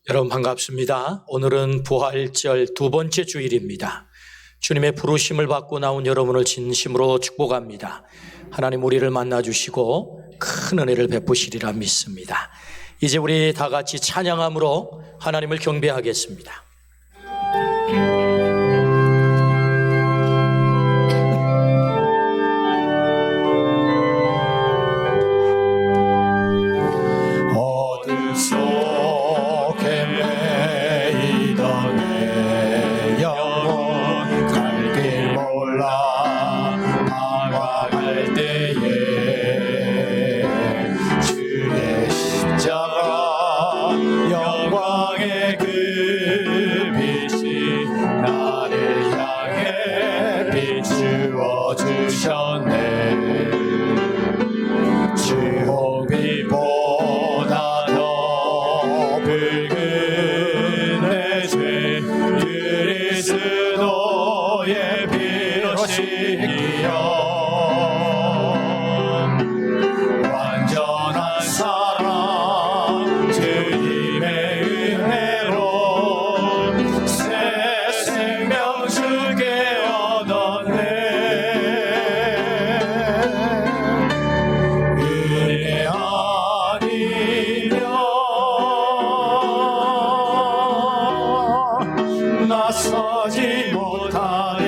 여러분 반갑습니다. 오늘은 부활절 두 번째 주일입니다. 주님의 부르심을 받고 나온 여러분을 진심으로 축복합니다. 하나님 우리를 만나주시고 큰 은혜를 베푸시리라 믿습니다. 이제 우리 다 같이 찬양함으로 하나님을 경배하겠습니다. 나서지 못하네.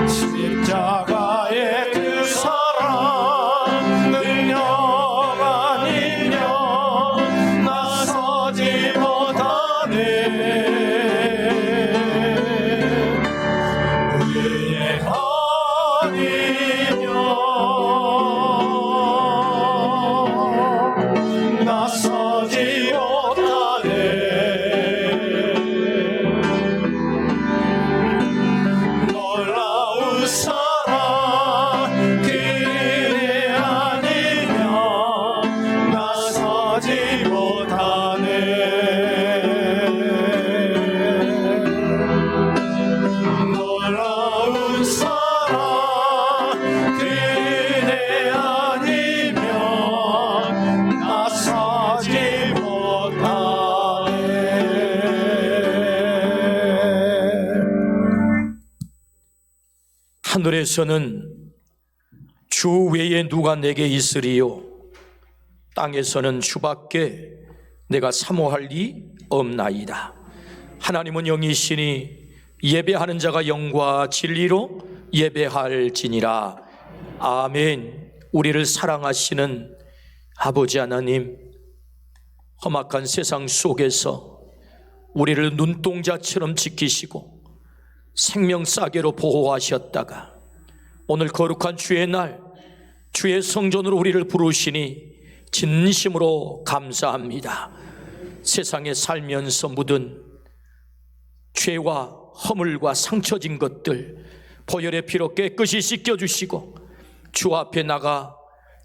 십자가의 그 사랑 능력 아니면 나서지 못하네. 은혜 아니면 나서지 하늘에서는 주 외에 누가 내게 있으리요 땅에서는 주밖에 내가 사모할 리 없나이다. 하나님은 영이시니 예배하는 자가 영과 진리로 예배할지니라. 아멘. 우리를 사랑하시는 아버지 하나님, 험악한 세상 속에서 우리를 눈동자처럼 지키시고 생명싸개로 보호하셨다가 오늘 거룩한 주의 날 주의 성전으로 우리를 부르시니 진심으로 감사합니다. 세상에 살면서 묻은 죄와 허물과 상처진 것들 보혈의 피로 깨끗이 씻겨주시고 주 앞에 나가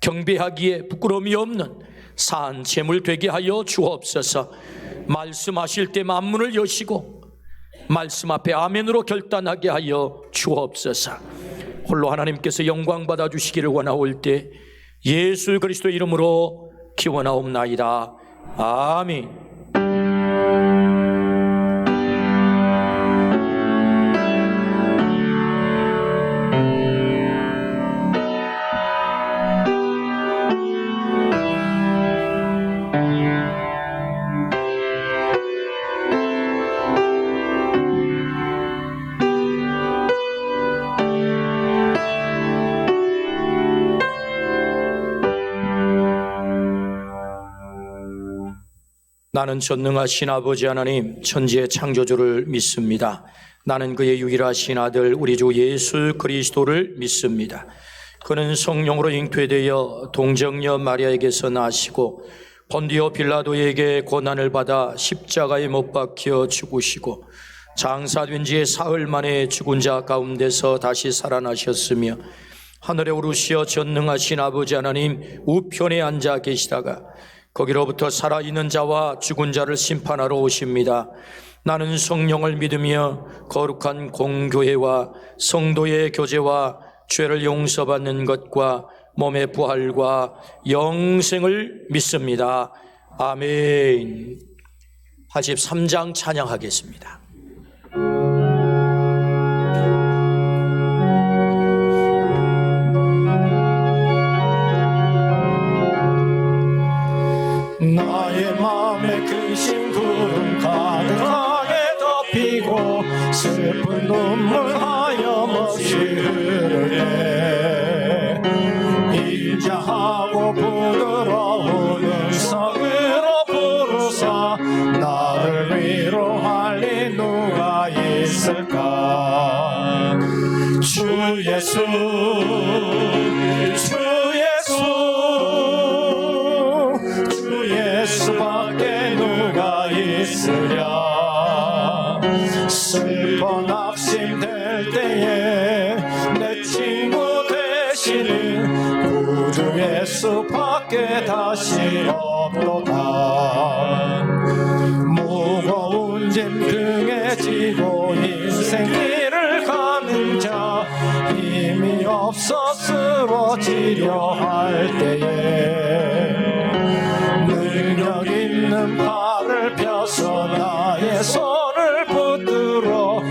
경배하기에 부끄러움이 없는 산 제물 되게 하여 주옵소서. 말씀하실 때 만문을 여시고 말씀 앞에 아멘으로 결단하게 하여 주옵소서. 홀로 하나님께서 영광 받아주시기를 원하올 때 예수 그리스도 이름으로 기원하옵나이다. 아멘. 나는 전능하신 아버지 하나님 천지의 창조주를 믿습니다. 나는 그의 유일하신 아들 우리 주 예수 그리스도를 믿습니다. 그는 성령으로 잉태되어 동정녀 마리아에게서 나시고 본디오 빌라도에게 고난을 받아 십자가에 못 박혀 죽으시고 장사된 지 사흘 만에 죽은 자 가운데서 다시 살아나셨으며 하늘에 오르시어 전능하신 아버지 하나님 우편에 앉아 계시다가 거기로부터 살아있는 자와 죽은 자를 심판하러 오십니다. 나는 성령을 믿으며 거룩한 공교회와 성도의 교제와 죄를 용서받는 것과 몸의 부활과 영생을 믿습니다. 아멘. 83장 찬양하겠습니다. 나의 맘에 근심 구름 가득하게 덮이고 슬픈 눈물 하염없이 흐를 때 인자하고 부드러운 음성으로 부르사 나를 위로할 이 누가 있을까. 주 예수 주 예수 주 예수밖에 누가 있으랴. 슬퍼 낙심될 때에 내 친구 되시는 구주 예수밖에 다시 없도다. 무거운 짐 등에 지고 인생 길을 가는 자 힘이 없어 쓰러지려 할 때에 능력 있는 팔을 펴서 나의 손을 붙들어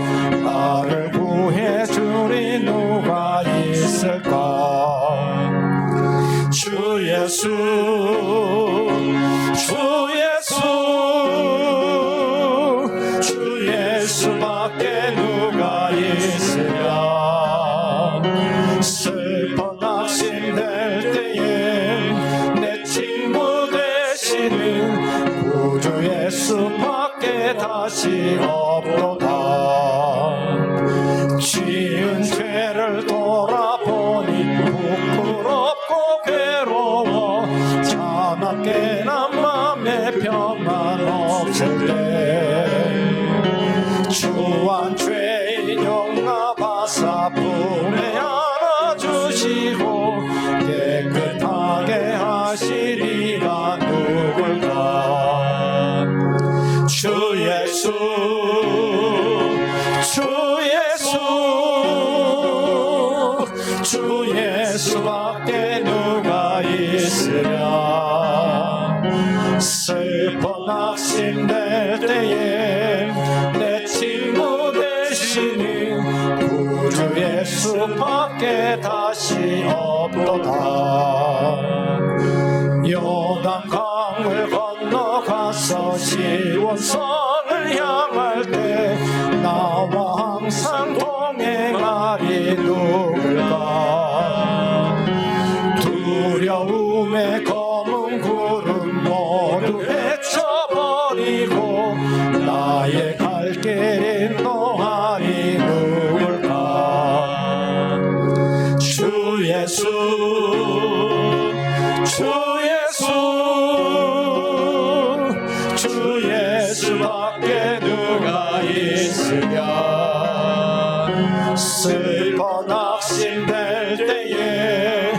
나를 구해주리 누가 있을까. 주 예수 주 예수 주 예수밖에 누가 있으랴. 슬퍼 낙심될 때에 내 친구 되시는 구주 예수밖에 다시 없도다. 지은 죄를 돌아보니 부끄럽고 괴로워 자나깨나 맘에 평안 없을 때 주한 죄인 용납하사 품에 안아주시고 깨끗하게 하시리가 누굴까. 주 예수 주 예수 주 예수밖에 누가 있으랴. 슬퍼 낙심될 때에 내 친구 되시는 구주 예수밖에 다시 없도다. 요단 강을 건너가서 시온성을 향할 때 나와 항상 동행하리 누굴까. 두려움에 검은 구름 모두 헤쳐버리고 나의 갈 길 인도하리 누굴까. 주 예수 주 예수 주 예수밖에 누가 있으랴. 슬퍼 낙심될 때에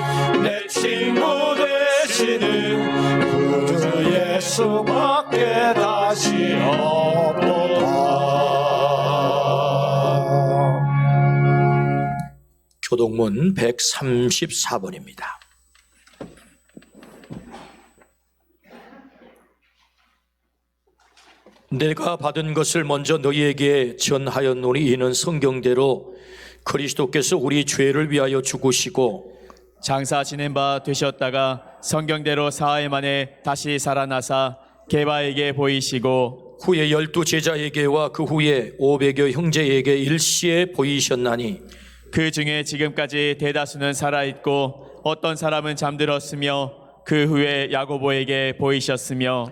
내 친구 되시는 구주 예수밖에 다시 없도다. 교동문 134번입니다. 내가 받은 것을 먼저 너희에게 전하였노니 이는 성경대로 그리스도께서 우리 죄를 위하여 죽으시고 장사 지낸 바 되셨다가 성경대로 사흘 만에 다시 살아나사 게바에게 보이시고 후에 12 제자에게와 그 후에 500여 형제에게 일시에 보이셨나니 그 중에 지금까지 대다수는 살아있고 어떤 사람은 잠들었으며 그 후에 야고보에게 보이셨으며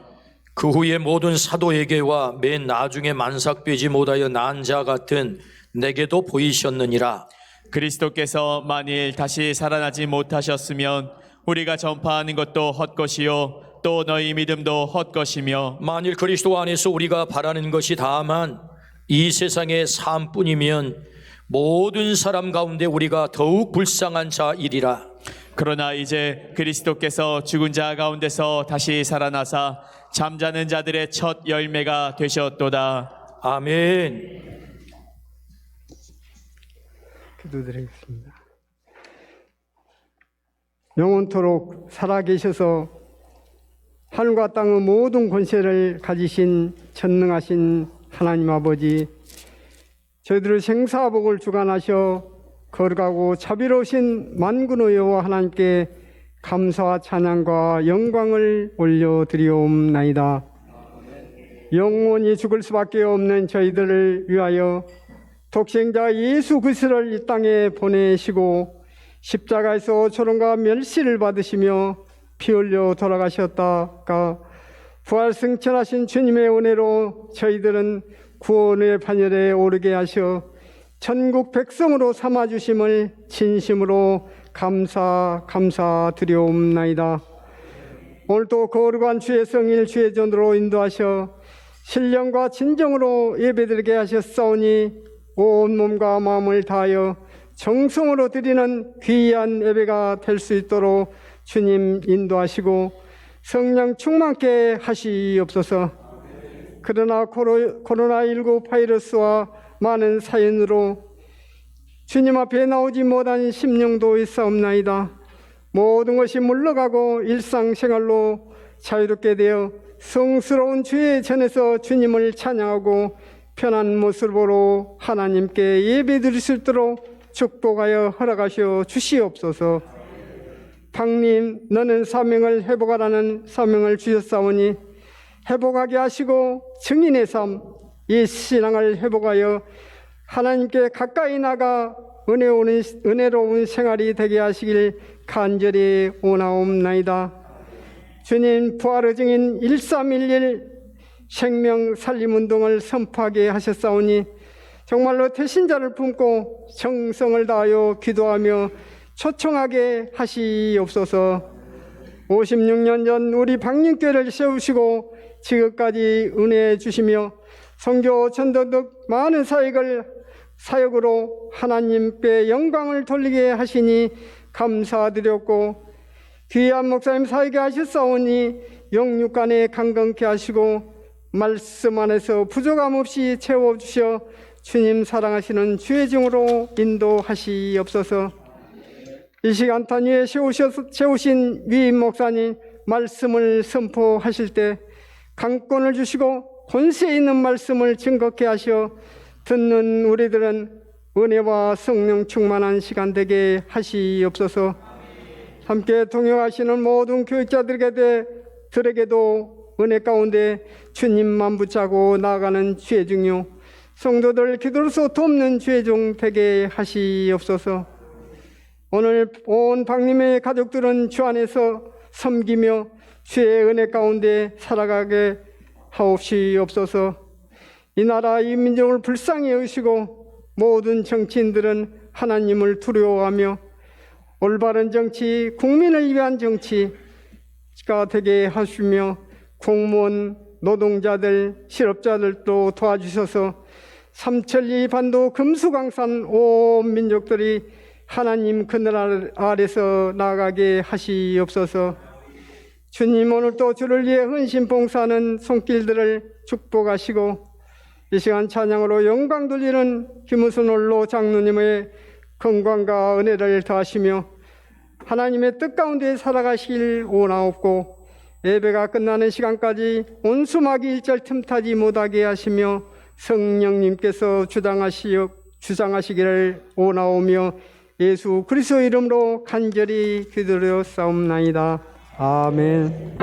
그 후에 모든 사도에게와 맨 나중에 만삭되지 못하여 난 자 같은 내게도 보이셨느니라. 그리스도께서 만일 다시 살아나지 못하셨으면 우리가 전파하는 것도 헛것이요 또 너희 믿음도 헛것이며 만일 그리스도 안에서 우리가 바라는 것이 다만 이 세상의 삶뿐이면 모든 사람 가운데 우리가 더욱 불쌍한 자이리라. 그러나 이제 그리스도께서 죽은 자 가운데서 다시 살아나사 잠자는 자들의 첫 열매가 되셨도다. 아멘. 기도드리겠습니다. 영원토록 살아계셔서 하늘과 땅의 모든 권세를 가지신 전능하신 하나님 아버지, 저희들의 생사복을 주관하셔 거룩하고 자비로우신 만군의 여호와 하나님께 감사와 찬양과 영광을 올려드리옵나이다. 영원히 죽을 수밖에 없는 저희들을 위하여 독생자 예수 그리스도를 이 땅에 보내시고 십자가에서 조롱과 멸시를 받으시며 피 흘려 돌아가셨다가 부활 승천하신 주님의 은혜로 저희들은 구원의 반열에 오르게 하셔 천국 백성으로 삼아주심을 진심으로 감사드리옵나이다. 오늘도 거룩한 주의 성일 주의 전으로 인도하셔 신령과 진정으로 예배드리게 하셨사오니 온 몸과 마음을 다하여 정성으로 드리는 귀한 예배가 될 수 있도록 주님 인도하시고 성령 충만케 하시옵소서. 그러나 코로나19 바이러스와 많은 사연으로 주님 앞에 나오지 못한 심령도 있사옵나이다. 모든 것이 물러가고 일상생활로 자유롭게 되어 성스러운 주의 전에서 주님을 찬양하고 편한 모습으로 하나님께 예배드릴 수 있도록 축복하여 허락하시어 주시옵소서. 방님, 너는 사명을 회복하라는 사명을 주셨사오니 회복하게 하시고 증인의 삶, 이 신앙을 회복하여 하나님께 가까이 나가 은혜로운 생활이 되게 하시길 간절히 원하옵나이다. 주님, 부활의 증인 1311 생명 살림 운동을 선포하게 하셨사오니 정말로 태신자를 품고 정성을 다하여 기도하며 초청하게 하시옵소서. 56년 전 우리 방림교회를 세우시고 지금까지 은혜해 주시며 선교 전도 등 많은 사역으로 하나님께 영광을 돌리게 하시니 감사드렸고 귀한 목사님 사역에 하셨사오니 영육간에 강건케 하시고 말씀 안에서 부족함 없이 채워주셔 주님 사랑하시는 주의 종으로 인도하시옵소서. 이 시간 단위에 세우신 위임 목사님 말씀을 선포하실 때 강권을 주시고 권세 있는 말씀을 증거케 하셔 듣는 우리들은 은혜와 성령 충만한 시간 되게 하시옵소서. 함께 동역하시는 모든 교육자들에게도 은혜 가운데 주님만 붙잡고 나아가는 주의 종요 성도들 기도로서 돕는 주의 종 되게 하시옵소서. 오늘 온 방님의 가족들은 주 안에서 섬기며 주의 은혜 가운데 살아가게 하옵시옵소서. 이 나라 이 민족을 불쌍히 여기시고 모든 정치인들은 하나님을 두려워하며 올바른 정치, 국민을 위한 정치가 되게 하시며 공무원, 노동자들, 실업자들도 도와주셔서 삼천리 반도 금수강산 온 민족들이 하나님 그늘 아래서 나아가게 하시옵소서. 주님, 오늘도 주를 위해 헌신 봉사하는 손길들을 축복하시고 이 시간 찬양으로 영광 돌리는 김우순 홀로 장로님의 건강과 은혜를 더하시며 하나님의 뜻 가운데 살아가시길 원하옵고 예배가 끝나는 시간까지 온수막이 일절 틈타지 못하게 하시며 성령님께서 주장하시기를 원하오며 예수 그리스도 이름으로 간절히 기도드렸사옵나이다. 아멘.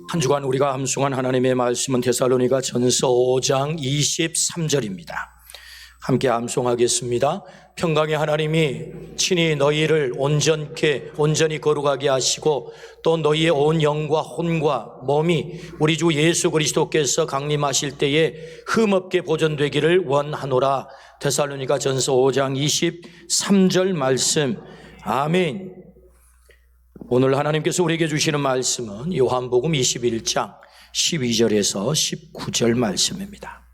한 주간 우리가 함송한 하나님의 말씀은 데살로니가 전서 5장 23절입니다. 함께 함송하겠습니다. 평강의 하나님이 친히 너희를 온전히 거룩하게 하시고 또 너희의 온 영과 혼과 몸이 우리 주 예수 그리스도께서 강림하실 때에 흠없게 보존되기를 원하노라. 데살로니가 전서 5장 23절 말씀. 아멘. 오늘 하나님께서 우리에게 주시는 말씀은 요한복음 21장 12절에서 19절 말씀입니다.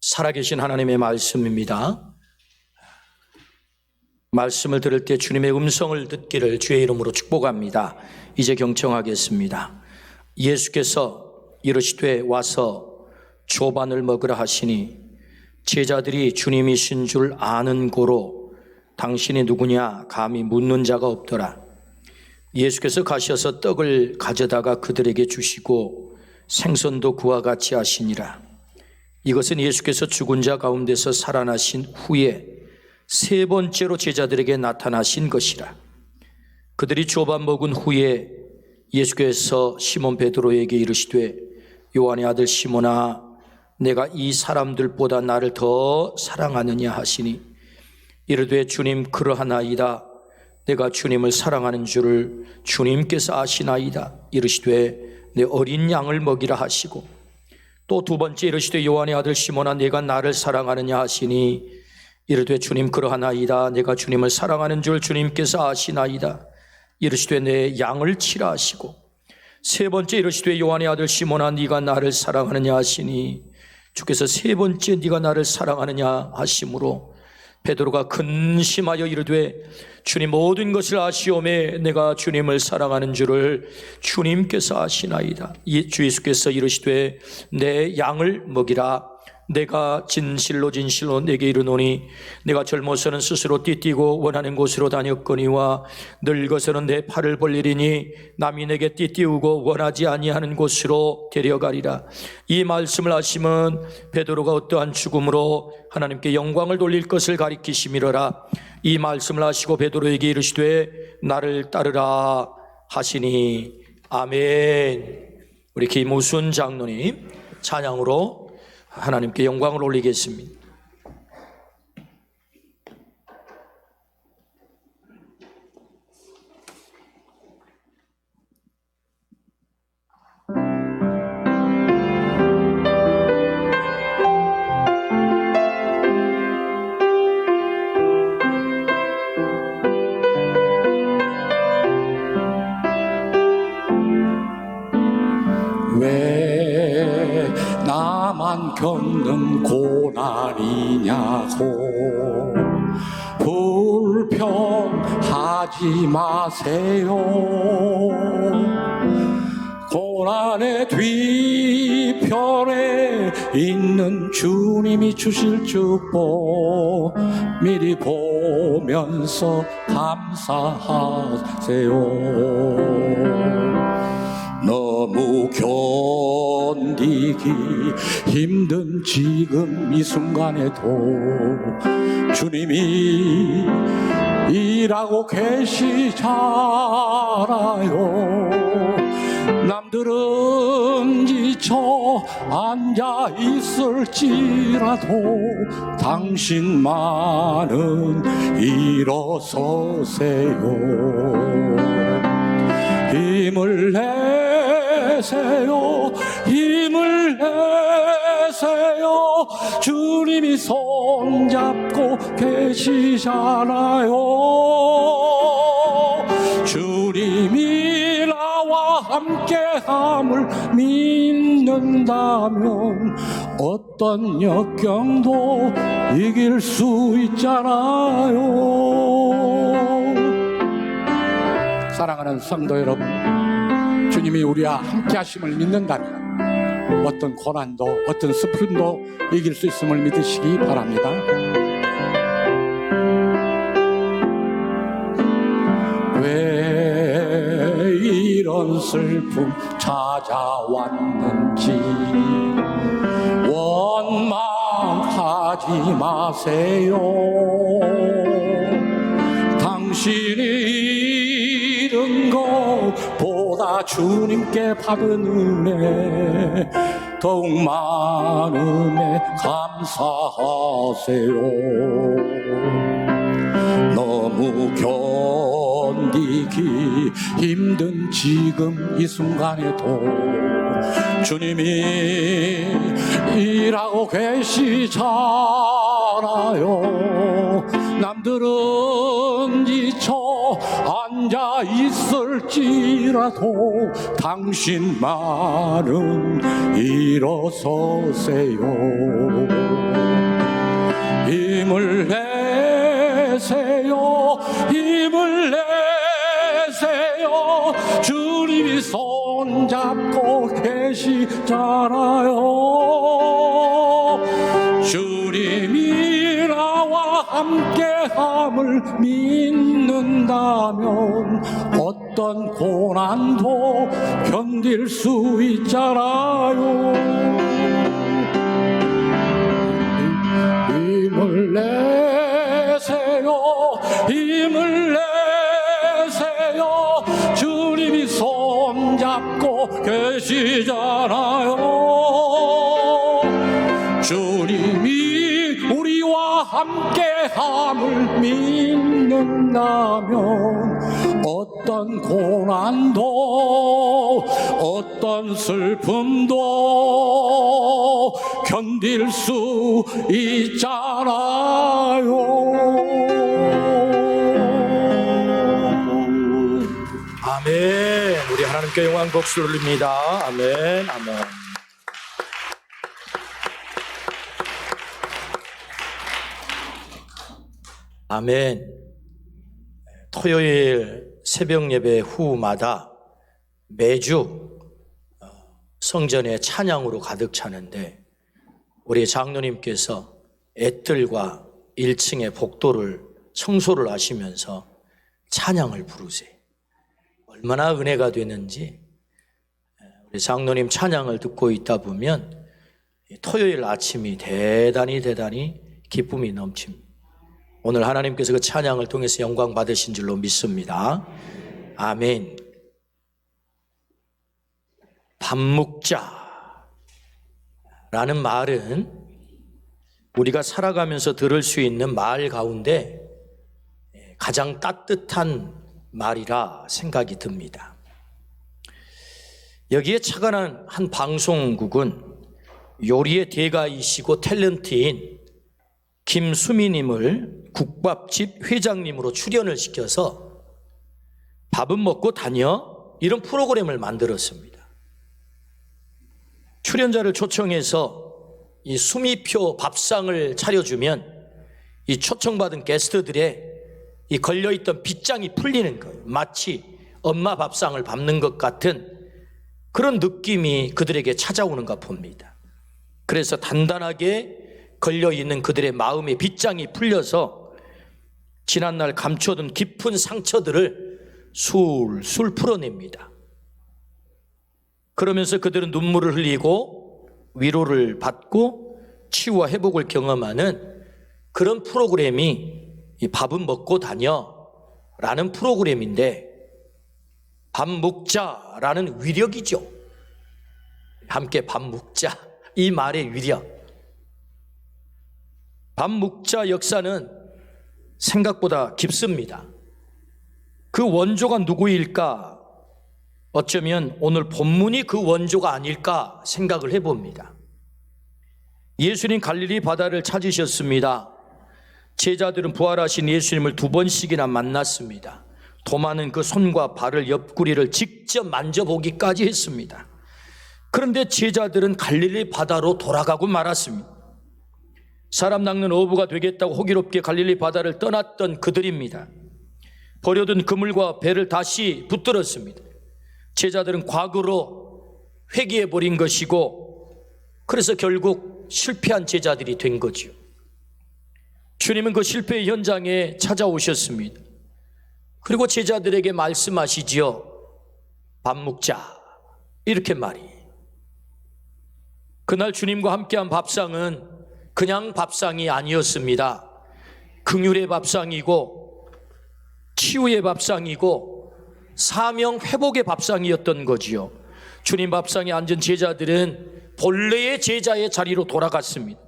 살아계신 하나님의 말씀입니다. 말씀을 들을 때 주님의 음성을 듣기를 주의 이름으로 축복합니다. 이제 경청하겠습니다. 예수께서 이르시되 와서 조반을 먹으라 하시니 제자들이 주님이신 줄 아는 고로 당신이 누구냐 감히 묻는 자가 없더라. 예수께서 가셔서 떡을 가져다가 그들에게 주시고 생선도 그와 같이 하시니라. 이것은 예수께서 죽은 자 가운데서 살아나신 후에 세 번째로 제자들에게 나타나신 것이라. 그들이 조반 먹은 후에 예수께서 시몬 베드로에게 이르시되 요한의 아들 시몬아 내가 이 사람들보다 나를 더 사랑하느냐 하시니 이르되 주님 그러하나이다. 내가 주님을 사랑하는 줄을 주님께서 아시나이다. 이르시되 내 어린 양을 먹이라 하시고 또 두 번째 이르시되 요한의 아들 시몬아 내가 나를 사랑하느냐 하시니 이르되 주님 그러하나이다. 내가 주님을 사랑하는 줄 주님께서 아시나이다. 이르시되 내 양을 치라 하시고 세 번째 이르시되 요한의 아들 시몬아 네가 나를 사랑하느냐 하시니 주께서 세 번째 네가 나를 사랑하느냐 하심으로 베드로가 근심하여 이르되 주님 모든 것을 아시오매 내가 주님을 사랑하는 줄을 주님께서 아시나이다. 주 예수께서 이르시되 내 양을 먹이라. 내가 진실로 내게 이르노니 내가 젊어서는 스스로 띠띠고 원하는 곳으로 다녔거니와 늙어서는 내 팔을 벌리리니 남이 내게 띠띠우고 원하지 아니하는 곳으로 데려가리라. 이 말씀을 하시면 베드로가 어떠한 죽음으로 하나님께 영광을 돌릴 것을 가리키심이로라. 이 말씀을 하시고 베드로에게 이르시되 나를 따르라 하시니 아멘. 우리 김우순 장로님 찬양으로 하나님께 영광을 올리겠습니다. 왜 나만 겪는 고난이냐고 불평하지 마세요. 고난의 뒤편에 있는 주님이 주실 축복 미리 보면서 감사하세요. 너무 견디기 힘든 지금 이 순간에도 주님이 일하고 계시잖아요. 남들은 지쳐 앉아 있을지라도 당신만은 일어서세요. 힘을 내세요. 힘을 내세요. 주님이 손잡고 계시잖아요. 주님이 나와 함께함을 믿는다면 어떤 역경도 이길 수 있잖아요. 사랑하는 성도 여러분, 주님이 우리와 함께 하심을 믿는다면 어떤 고난도 어떤 슬픔도 이길 수 있음을 믿으시기 바랍니다. 왜 이런 슬픔 찾아왔는지 원망하지 마세요. 당신이 잃은 것보다 주님께 받은 은혜 더욱 많음에 감사하세요. 너무 견디기 힘든 지금 이 순간에도 주님이 일하고 계시잖아요. 남들은 지쳐 앉아 있을지라도 당신만은 일어서세요. 힘을 내세요. 힘을 내세요. 주님이 손잡고 계시잖아요. 주님이 나와 함께함을 믿는다면 어떤 고난도 견딜 수 있잖아요. 힘을 내세요. 힘을 내세요. 주님이 손잡고 계시잖아요. 주님이 우리와 함께함을 믿는다면 어떤 고난도 어떤 슬픔도 견딜 수 있잖아요. 아멘. 우리 하나님께 영광 복수를 올립니다. 아멘. 아멘. 아멘. 토요일 새벽 예배 후마다 매주 성전에 찬양으로 가득 차는데 우리 장로님께서 애들과 1층의 복도를 청소를 하시면서 찬양을 부르세요. 얼마나 은혜가 되는지 우리 장로님 찬양을 듣고 있다 보면 토요일 아침이 대단히 기쁨이 넘칩니다. 오늘 하나님께서 그 찬양을 통해서 영광 받으신 줄로 믿습니다. 아멘. 밥 먹자 라는 말은 우리가 살아가면서 들을 수 있는 말 가운데 가장 따뜻한 말이라 생각이 듭니다. 여기에 착안한 한 방송국은 요리의 대가이시고 탤런트인 김수미님을 국밥집 회장님으로 출연을 시켜서 밥은 먹고 다녀 이런 프로그램을 만들었습니다. 출연자를 초청해서 이 수미표 밥상을 차려주면 이 초청받은 게스트들의 이 걸려있던 빗장이 풀리는 거예요. 마치 엄마 밥상을 밟는 것 같은 그런 느낌이 그들에게 찾아오는가 봅니다. 그래서 단단하게 걸려있는 그들의 마음의 빗장이 풀려서 지난날 감춰둔 깊은 상처들을 술술 풀어냅니다. 그러면서 그들은 눈물을 흘리고 위로를 받고 치유와 회복을 경험하는 그런 프로그램이 이 밥은 먹고 다녀 라는 프로그램인데 밥 먹자라는 위력이죠. 함께 밥 먹자 이 말의 위력. 밥 먹자 역사는 생각보다 깊습니다. 그 원조가 누구일까? 어쩌면 오늘 본문이 그 원조가 아닐까 생각을 해봅니다. 예수님 갈릴리 바다를 찾으셨습니다. 제자들은 부활하신 예수님을 2번씩이나 만났습니다. 도마는 그 손과 발을 옆구리를 직접 만져보기까지 했습니다. 그런데 제자들은 갈릴리 바다로 돌아가고 말았습니다. 사람 낚는 어부가 되겠다고 호기롭게 갈릴리 바다를 떠났던 그들입니다. 버려둔 그물과 배를 다시 붙들었습니다. 제자들은 과거로 회귀해버린 것이고 그래서 결국 실패한 제자들이 된 거죠. 주님은 그 실패의 현장에 찾아오셨습니다. 그리고 제자들에게 말씀하시지요. 밥 먹자 이렇게 말이에요. 그날 주님과 함께한 밥상은 그냥 밥상이 아니었습니다. 긍휼의 밥상이고 치유의 밥상이고 사명 회복의 밥상이었던 거지요. 주님 밥상에 앉은 제자들은 본래의 제자의 자리로 돌아갔습니다.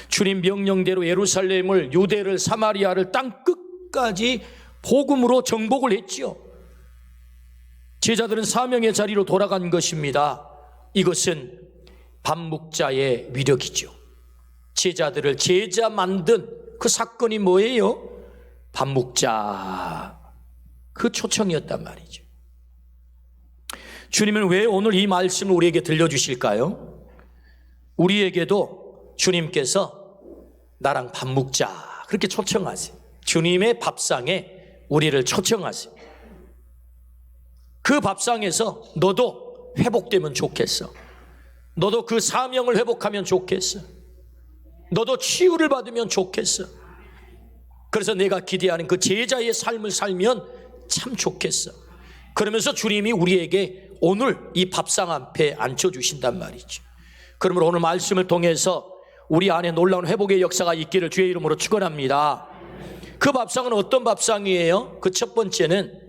주님 명령대로 예루살렘을, 유대를, 사마리아를 땅 끝까지 복음으로 정복을 했지요. 제자들은 사명의 자리로 돌아간 것입니다. 이것은 반묵자의 위력이죠. 제자들을 제자 만든 그 사건이 뭐예요? 반묵자, 그 초청이었단 말이죠. 주님은 왜 오늘 이 말씀을 우리에게 들려주실까요? 우리에게도 주님께서 나랑 밥 먹자 그렇게 초청하세요. 주님의 밥상에 우리를 초청하세요. 그 밥상에서 너도 회복되면 좋겠어. 너도 그 사명을 회복하면 좋겠어. 너도 치유를 받으면 좋겠어. 그래서 내가 기대하는 그 제자의 삶을 살면 참 좋겠어. 그러면서 주님이 우리에게 오늘 이 밥상 앞에 앉혀주신단 말이죠. 그러므로 오늘 말씀을 통해서 우리 안에 놀라운 회복의 역사가 있기를 주의 이름으로 축원합니다. 그 밥상은 어떤 밥상이에요? 그 첫 번째는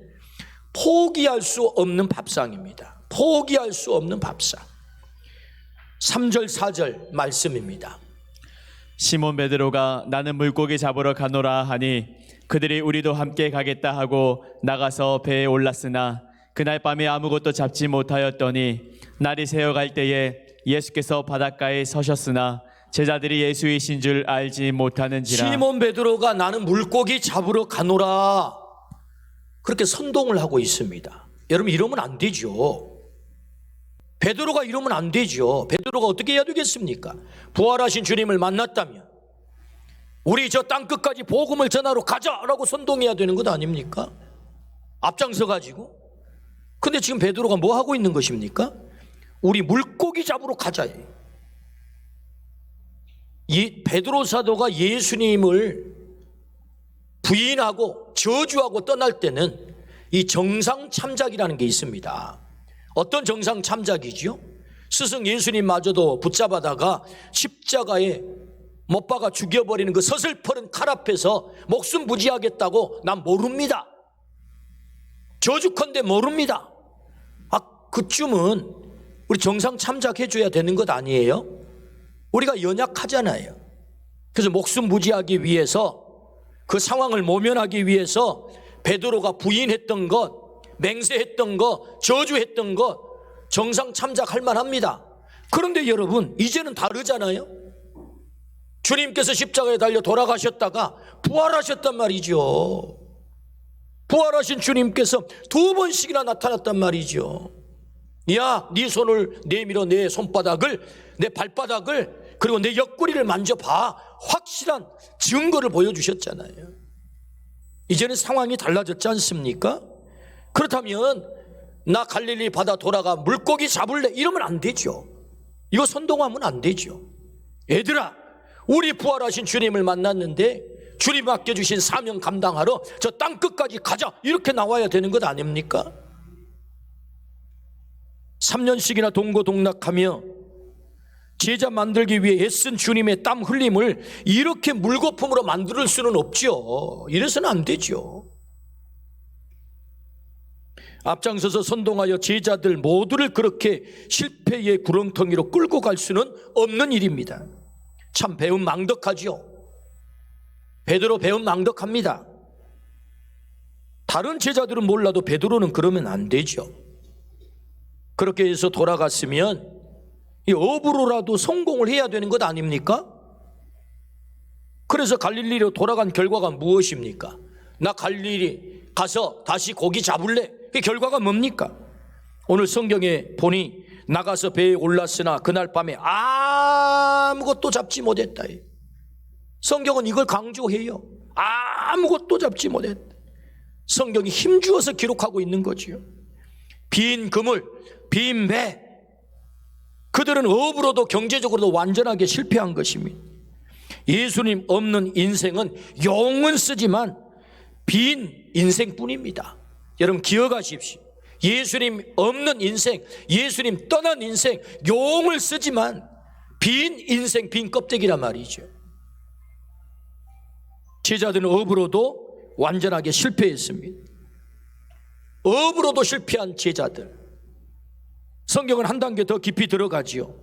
포기할 수 없는 밥상입니다. 포기할 수 없는 밥상. 3절 4절 말씀입니다. 시몬 베드로가 나는 물고기 잡으러 가노라 하니 그들이 우리도 함께 가겠다 하고 나가서 배에 올랐으나 그날 밤에 아무것도 잡지 못하였더니 날이 새어갈 때에 예수께서 바닷가에 서셨으나 제자들이 예수이신 줄 알지 못하는지라. 시몬 베드로가 나는 물고기 잡으러 가노라 그렇게 선동을 하고 있습니다. 여러분 이러면 안 되죠. 베드로가 이러면 안 되죠. 베드로가 어떻게 해야 되겠습니까? 부활하신 주님을 만났다면 우리 저 땅끝까지 복음을 전하러 가자라고 선동해야 되는 것 아닙니까? 앞장서 가지고. 근데 지금 베드로가 뭐 하고 있는 것입니까? 우리 물고기 잡으러 가자. 이 베드로 사도가 예수님을 부인하고 저주하고 떠날 때는 이 정상 참작이라는 게 있습니다. 어떤 정상 참작이지요? 스승 예수님마저도 붙잡아다가 십자가에 못 박아 죽여버리는 그 서슬퍼른 칼 앞에서 목숨 부지하겠다고 난 모릅니다. 저주컨대 모릅니다. 그쯤은 우리 정상 참작해줘야 되는 것 아니에요? 우리가 연약하잖아요. 그래서 목숨 부지하기 위해서 그 상황을 모면하기 위해서 베드로가 부인했던 것, 맹세했던 것, 저주했던 것 정상 참작할 만합니다. 그런데 여러분 이제는 다르잖아요. 주님께서 십자가에 달려 돌아가셨다가 부활하셨단 말이죠. 부활하신 주님께서 2번씩이나 나타났단 말이죠. 야, 네 손을 내밀어 내 손바닥을, 내 발바닥을, 그리고 내 옆구리를 만져봐. 확실한 증거를 보여주셨잖아요. 이제는 상황이 달라졌지 않습니까? 그렇다면 나 갈릴리 바다 돌아가 물고기 잡을래 이러면 안 되죠. 이거 선동하면 안 되죠. 얘들아, 우리 부활하신 주님을 만났는데 주님 맡겨주신 사명 감당하러 저 땅끝까지 가자 이렇게 나와야 되는 것 아닙니까? 3년씩이나 동고동락하며 제자 만들기 위해 애쓴 주님의 땀 흘림을 이렇게 물거품으로 만들 수는 없죠. 이래서는 안 되죠. 앞장서서 선동하여 제자들 모두를 그렇게 실패의 구렁텅이로 끌고 갈 수는 없는 일입니다. 참 배움 망덕하죠. 베드로 배움 망덕합니다. 다른 제자들은 몰라도 베드로는 그러면 안 되죠. 그렇게 해서 돌아갔으면 이 업으로라도 성공을 해야 되는 것 아닙니까? 그래서 갈릴리로 돌아간 결과가 무엇입니까? 나 갈릴리 가서 다시 고기 잡을래? 그 결과가 뭡니까? 오늘 성경에 보니 나가서 배에 올랐으나 그날 밤에 아무것도 잡지 못했다. 성경은 이걸 강조해요. 아무것도 잡지 못했다. 성경이 힘주어서 기록하고 있는 거지요. 빈 그물, 빈 배. 그들은 업으로도 경제적으로도 완전하게 실패한 것입니다. 예수님 없는 인생은 용은 쓰지만 빈 인생뿐입니다. 여러분 기억하십시오. 예수님 없는 인생, 예수님 떠난 인생, 용을 쓰지만 빈 인생, 빈 껍데기란 말이죠. 제자들은 업으로도 완전하게 실패했습니다. 업으로도 실패한 제자들. 성경은 한 단계 더 깊이 들어가지요.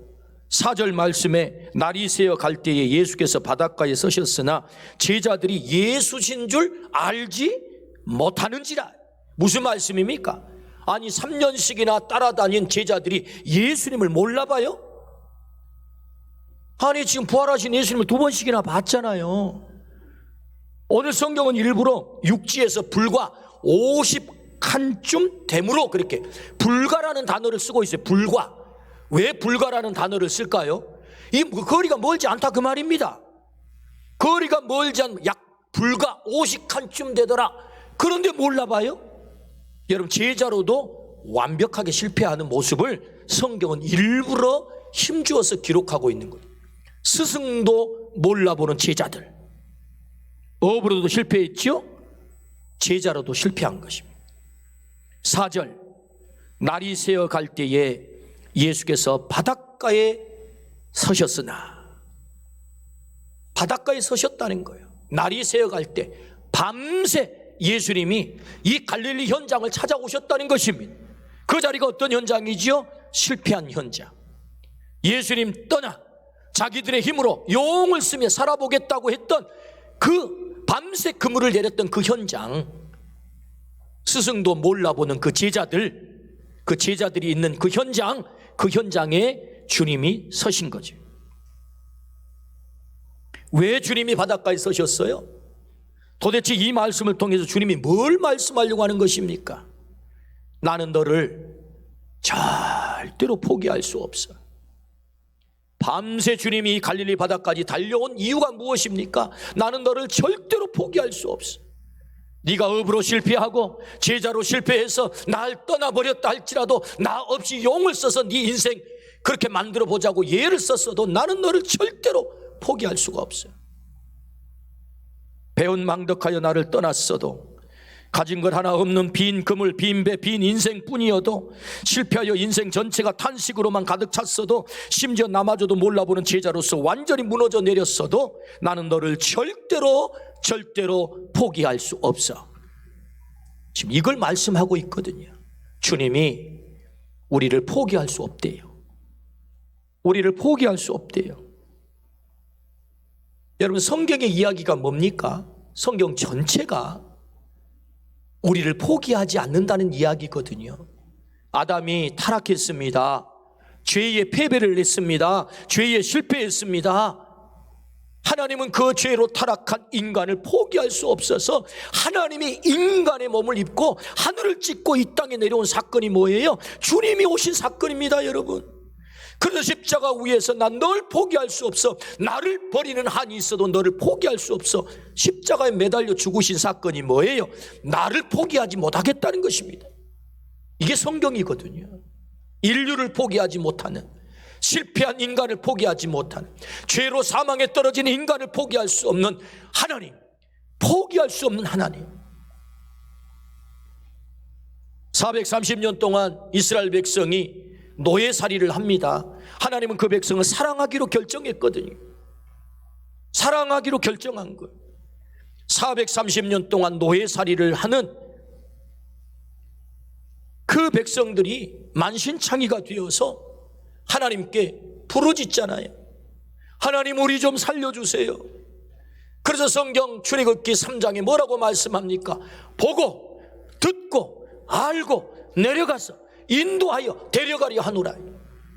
4절 말씀에 날이 새어 갈 때에 예수께서 바닷가에 서셨으나 제자들이 예수신 줄 알지 못하는지라. 무슨 말씀입니까? 아니 3년씩이나 따라다닌 제자들이 예수님을 몰라봐요? 아니 지금 부활하신 예수님을 2번씩이나 봤잖아요. 오늘 성경은 일부러 육지에서 불과 50칸쯤 되므로 그렇게 불가라는 단어를 쓰고 있어요. 불가. 왜 불가라는 단어를 쓸까요? 이 거리가 멀지 않다 그 말입니다. 거리가 멀지 않 약 불가 50칸쯤 되더라. 그런데 몰라봐요? 여러분 제자로도 완벽하게 실패하는 모습을 성경은 일부러 힘주어서 기록하고 있는 거예요. 스승도 몰라보는 제자들, 업으로도 실패했죠? 제자로도 실패한 것입니다. 4절, 날이 새어 갈 때에 예수께서 바닷가에 서셨으나, 바닷가에 서셨다는 거예요. 날이 새어 갈 때 밤새 예수님이 이 갈릴리 현장을 찾아오셨다는 것입니다. 그 자리가 어떤 현장이지요? 실패한 현장. 예수님 떠나 자기들의 힘으로 용을 쓰며 살아보겠다고 했던 그 밤새 그물을 내렸던 그 현장, 스승도 몰라보는 그 제자들이 있는 그 현장에 주님이 서신 거죠. 왜 주님이 바닷가에 서셨어요? 도대체 이 말씀을 통해서 주님이 뭘 말씀하려고 하는 것입니까? 나는 너를 절대로 포기할 수 없어. 밤새 주님이 갈릴리 바다까지 달려온 이유가 무엇입니까? 나는 너를 절대로 포기할 수 없어. 네가 업으로 실패하고 제자로 실패해서 날 떠나버렸다 할지라도 나 없이 용을 써서 네 인생 그렇게 만들어 보자고 예를 썼어도 나는 너를 절대로 포기할 수가 없어. 배은망덕하여 나를 떠났어도, 가진 것 하나 없는 빈 그물, 빈 배, 빈 인생뿐이어도, 실패하여 인생 전체가 탄식으로만 가득 찼어도, 심지어 나마저도 몰라보는 제자로서 완전히 무너져 내렸어도 나는 너를 절대로 포기할 수 없어. 지금 이걸 말씀하고 있거든요. 주님이 우리를 포기할 수 없대요. 우리를 포기할 수 없대요. 여러분 성경의 이야기가 뭡니까? 성경 전체가 우리를 포기하지 않는다는 이야기거든요. 아담이 타락했습니다. 죄의 패배를 했습니다. 죄에 실패했습니다. 하나님은 그 죄로 타락한 인간을 포기할 수 없어서 하나님이 인간의 몸을 입고 하늘을 찢고 이 땅에 내려온 사건이 뭐예요? 주님이 오신 사건입니다, 여러분. 그래서 십자가 위에서 난 널 포기할 수 없어. 나를 버리는 한이 있어도 너를 포기할 수 없어. 십자가에 매달려 죽으신 사건이 뭐예요? 나를 포기하지 못하겠다는 것입니다. 이게 성경이거든요. 인류를 포기하지 못하는, 실패한 인간을 포기하지 못하는, 죄로 사망에 떨어진 인간을 포기할 수 없는 하나님, 포기할 수 없는 하나님. 430년 동안 이스라엘 백성이 노예살이를 합니다. 하나님은 그 백성을 사랑하기로 결정했거든요. 사랑하기로 결정한 거예요. 430년 동안 노예살이를 하는 그 백성들이 만신창이가 되어서 하나님께 부르짖잖아요. 하나님 우리 좀 살려주세요. 그래서 성경 출애굽기 3장에 뭐라고 말씀합니까? 보고 듣고 알고 내려가서 인도하여 데려가려 하노라.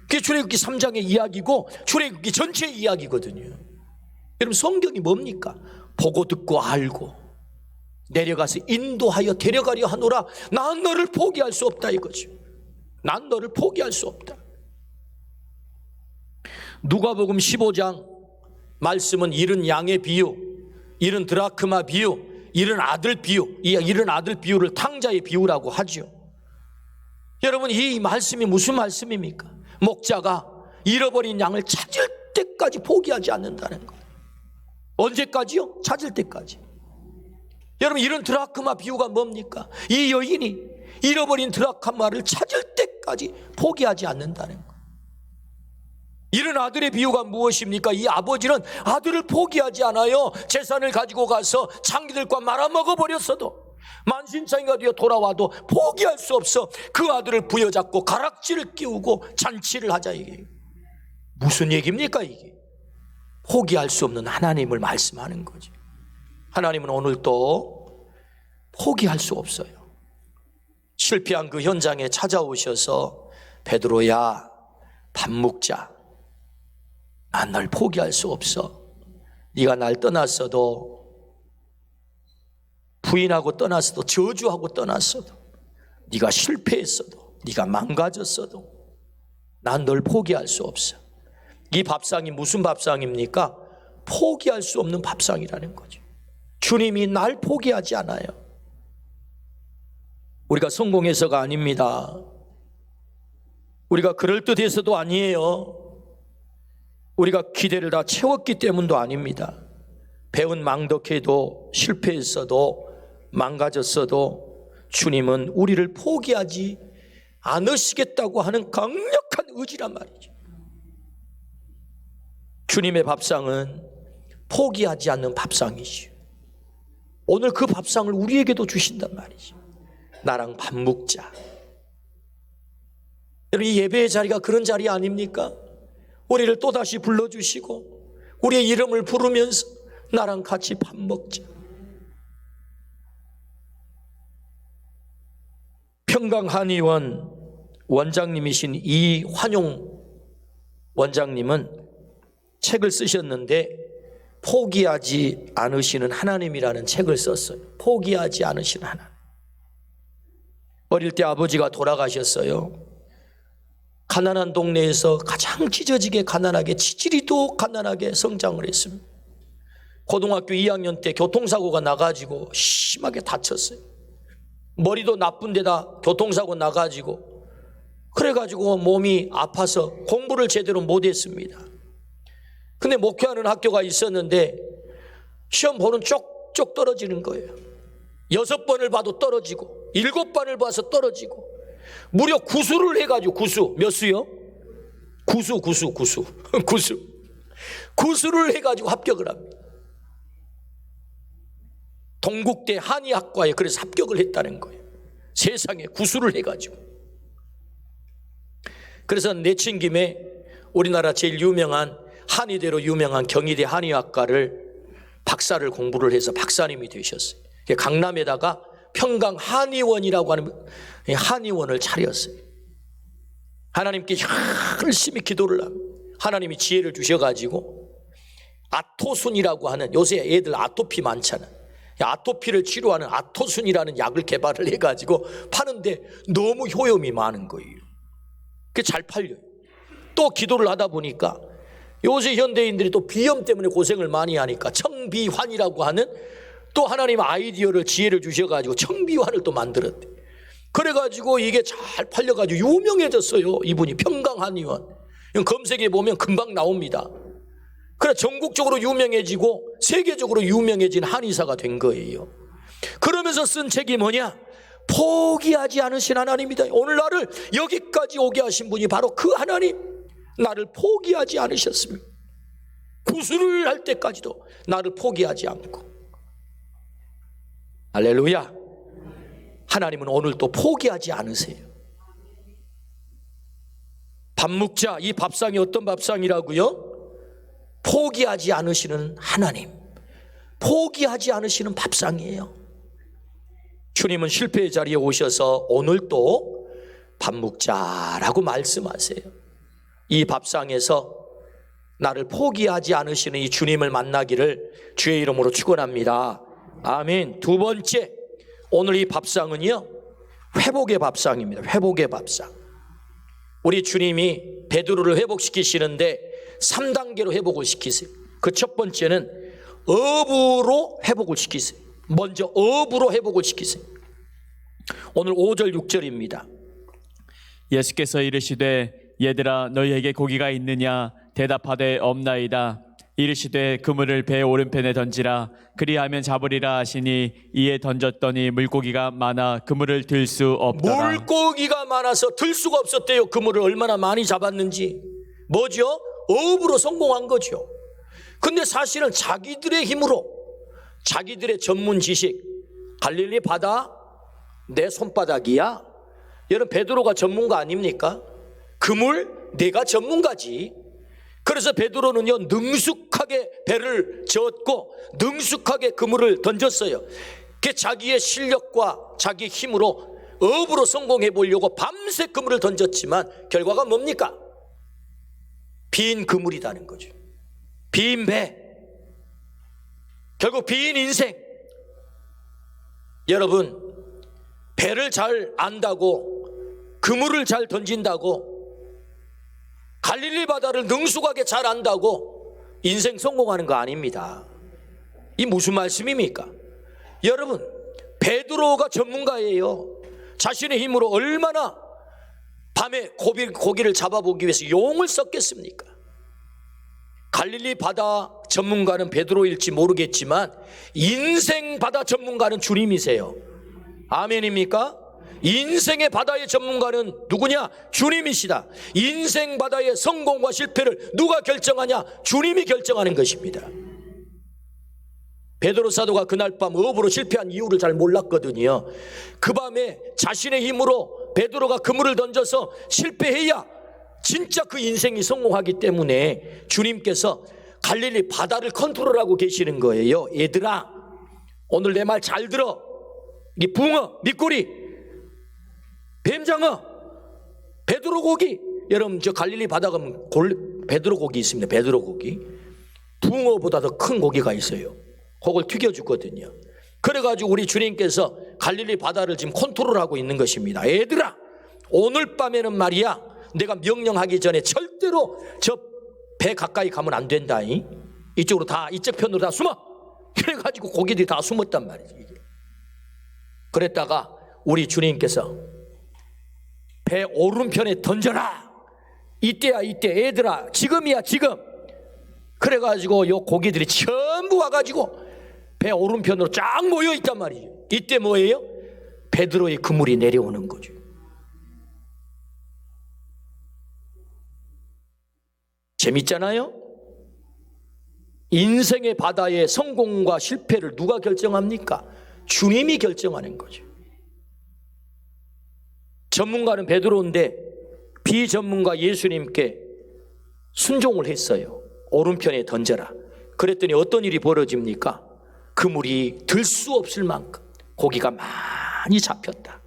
그게 출애굽기 3장의 이야기고 출애굽기 전체의 이야기거든요. 여러분 성경이 뭡니까? 보고 듣고 알고 내려가서 인도하여 데려가려 하노라. 난 너를 포기할 수 없다 이거죠. 난 너를 포기할 수 없다. 누가복음 15장 말씀은 잃은 양의 비유, 잃은 드라크마 비유, 잃은 아들 비유, 이 잃은 아들 비유를 탕자의 비유라고 하죠. 여러분 이 말씀이 무슨 말씀입니까? 목자가 잃어버린 양을 찾을 때까지 포기하지 않는다는 거예요. 언제까지요? 찾을 때까지. 여러분 이런 드라크마 비유가 뭡니까? 이 여인이 잃어버린 드라크마를 찾을 때까지 포기하지 않는다는 거예요. 이런 아들의 비유가 무엇입니까? 이 아버지는 아들을 포기하지 않아요. 재산을 가지고 가서 창기들과 말아먹어 버렸어도, 만신창이가 되어 돌아와도 포기할 수 없어. 그 아들을 부여잡고 가락지를 끼우고 잔치를 하자. 이게 무슨 얘기입니까? 이게 포기할 수 없는 하나님을 말씀하는 거죠. 하나님은 오늘도 포기할 수 없어요. 실패한 그 현장에 찾아오셔서 베드로야, 밥 먹자. 난 널 포기할 수 없어. 네가 날 떠났어도, 부인하고 떠났어도, 저주하고 떠났어도, 네가 실패했어도, 네가 망가졌어도 난 널 포기할 수 없어. 이 밥상이 무슨 밥상입니까? 포기할 수 없는 밥상이라는 거죠. 주님이 날 포기하지 않아요. 우리가 성공해서가 아닙니다. 우리가 그럴듯해서도 아니에요. 우리가 기대를 다 채웠기 때문도 아닙니다. 배운 망덕해도, 실패했어도, 망가졌어도 주님은 우리를 포기하지 않으시겠다고 하는 강력한 의지란 말이죠. 주님의 밥상은 포기하지 않는 밥상이죠. 오늘 그 밥상을 우리에게도 주신단 말이죠. 나랑 밥 먹자. 여러분, 이 예배의 자리가 그런 자리 아닙니까? 우리를 또다시 불러주시고 우리의 이름을 부르면서 나랑 같이 밥 먹자. 평강한의원 원장님이신 이환용 원장님은 책을 쓰셨는데 포기하지 않으시는 하나님이라는 책을 썼어요. 포기하지 않으시는 하나님. 어릴 때 아버지가 돌아가셨어요. 가난한 동네에서 가장 찢어지게 가난하게, 치질이도 가난하게 성장을 했습니다. 고등학교 2학년 때 교통사고가 나가지고 심하게 다쳤어요. 머리도 나쁜 데다 교통사고 나가지고, 그래가지고 몸이 아파서 공부를 제대로 못했습니다. 근데 목회하는 학교가 있었는데 시험 보는 쪽쪽 떨어지는 거예요. 6번을 봐도 떨어지고 7번을 봐서 떨어지고, 무려 구수를 해가지고, 구수 몇 수요? 구수를 해가지고 합격을 합니다. 동국대 한의학과에 그래서 합격을 했다는 거예요. 세상에 구수를 해가지고. 그래서 내친 김에 우리나라 제일 유명한 한의대로 유명한 경희대 한의학과를 박사를 공부를 해서 박사님이 되셨어요. 강남에다가 평강 한의원이라고 하는 한의원을 차렸어요. 하나님께 열심히 기도를 합니다. 하나님이 지혜를 주셔가지고 아토순이라고 하는, 요새 애들 아토피 많잖아. 아토피를 치료하는 아토순이라는 약을 개발을 해가지고 파는데 너무 효용이 많은 거예요. 그게 잘 팔려요. 또 기도를 하다 보니까 요새 현대인들이 또 비염 때문에 고생을 많이 하니까 청비환이라고 하는 또 하나님 아이디어를, 지혜를 주셔가지고 청비환을 또 만들었대. 그래가지고 이게 잘 팔려가지고 유명해졌어요. 이분이 평강한의원. 검색해 보면 금방 나옵니다. 그래 전국적으로 유명해지고 세계적으로 유명해진 한의사가 된 거예요. 그러면서 쓴 책이 뭐냐? 포기하지 않으신 하나님이다. 오늘 나를 여기까지 오게 하신 분이 바로 그 하나님. 나를 포기하지 않으셨습니다. 구술을 할 때까지도 나를 포기하지 않고. 할렐루야. 하나님은 오늘도 포기하지 않으세요. 밥 먹자. 이 밥상이 어떤 밥상이라고요? 포기하지 않으시는 하나님, 포기하지 않으시는 밥상이에요. 주님은 실패의 자리에 오셔서 오늘도 밥 먹자라고 말씀하세요. 이 밥상에서 나를 포기하지 않으시는 이 주님을 만나기를 주의 이름으로 축원합니다. 아멘. 두 번째, 오늘 이 밥상은요, 회복의 밥상입니다. 회복의 밥상. 우리 주님이 베드로를 회복시키시는데 3단계로 회복을 시키세요. 그 첫 번째는 업으로 회복을 시키세요. 먼저 업으로 회복을 시키세요. 오늘 5절 6절입니다. 예수께서 이르시되 얘들아 너희에게 고기가 있느냐 대답하되 없나이다. 이르시되 그물을 배 오른편에 던지라. 그리하면 잡으리라 하시니 이에 던졌더니 물고기가 많아 그물을 들 수 없더라. 물고기가 많아서 들 수가 없었대요. 그물을 얼마나 많이 잡았는지. 뭐죠? 업으로 성공한 거죠. 근데 사실은 자기들의 힘으로, 자기들의 전문 지식, 갈릴리 바다 내 손바닥이야. 여러분, 베드로가 전문가 아닙니까? 그물 내가 전문가지. 그래서 베드로는요, 능숙하게 배를 저었고 능숙하게 그물을 던졌어요. 그 자기의 실력과 자기 힘으로 업으로 성공해 보려고 밤새 그물을 던졌지만 결과가 뭡니까? 빈 그물이라는 거죠. 빈 배, 결국 빈 인생. 여러분, 배를 잘 안다고, 그물을 잘 던진다고, 갈릴리 바다를 능숙하게 잘 안다고 인생 성공하는 거 아닙니다. 이 무슨 말씀입니까? 여러분, 베드로가 전문가예요. 자신의 힘으로 얼마나 밤에 고기를 잡아보기 위해서 용을 썼겠습니까? 갈릴리 바다 전문가는 베드로일지 모르겠지만 인생 바다 전문가는 주님이세요. 아멘입니까? 인생의 바다의 전문가는 누구냐? 주님이시다. 인생 바다의 성공과 실패를 누가 결정하냐? 주님이 결정하는 것입니다. 베드로 사도가 그날 밤 업으로 실패한 이유를 잘 몰랐거든요. 그 밤에 자신의 힘으로 베드로가 그물을 던져서 실패해야 진짜 그 인생이 성공하기 때문에 주님께서 갈릴리 바다를 컨트롤하고 계시는 거예요. 얘들아, 오늘 내 말 잘 들어. 이 붕어, 미꾸리, 뱀장어, 베드로 고기. 여러분, 저 갈릴리 바다 가면 베드로 고기 있습니다. 베드로 고기. 붕어보다 더 큰 고기가 있어요. 그걸 튀겨주거든요. 그래가지고 우리 주님께서 갈릴리 바다를 지금 컨트롤하고 있는 것입니다. 얘들아, 오늘 밤에는 말이야, 내가 명령하기 전에 절대로 저 배 가까이 가면 안 된다. 이쪽으로 다, 이쪽 편으로 다 숨어. 그래가지고 고기들이 다 숨었단 말이지. 그랬다가 우리 주님께서 배 오른편에 던져라. 이때야 이때. 얘들아, 지금이야 지금. 그래가지고 요 고기들이 전부 와가지고 배 오른편으로 쫙 모여 있단 말이죠. 이때 뭐예요? 베드로의 그물이 내려오는 거죠. 재밌잖아요? 인생의 바다의 성공과 실패를 누가 결정합니까? 주님이 결정하는 거죠. 전문가는 베드로인데 비전문가 예수님께 순종을 했어요. 오른편에 던져라. 그랬더니 어떤 일이 벌어집니까? 그물이 들 수 없을 만큼 고기가 많이 잡혔다.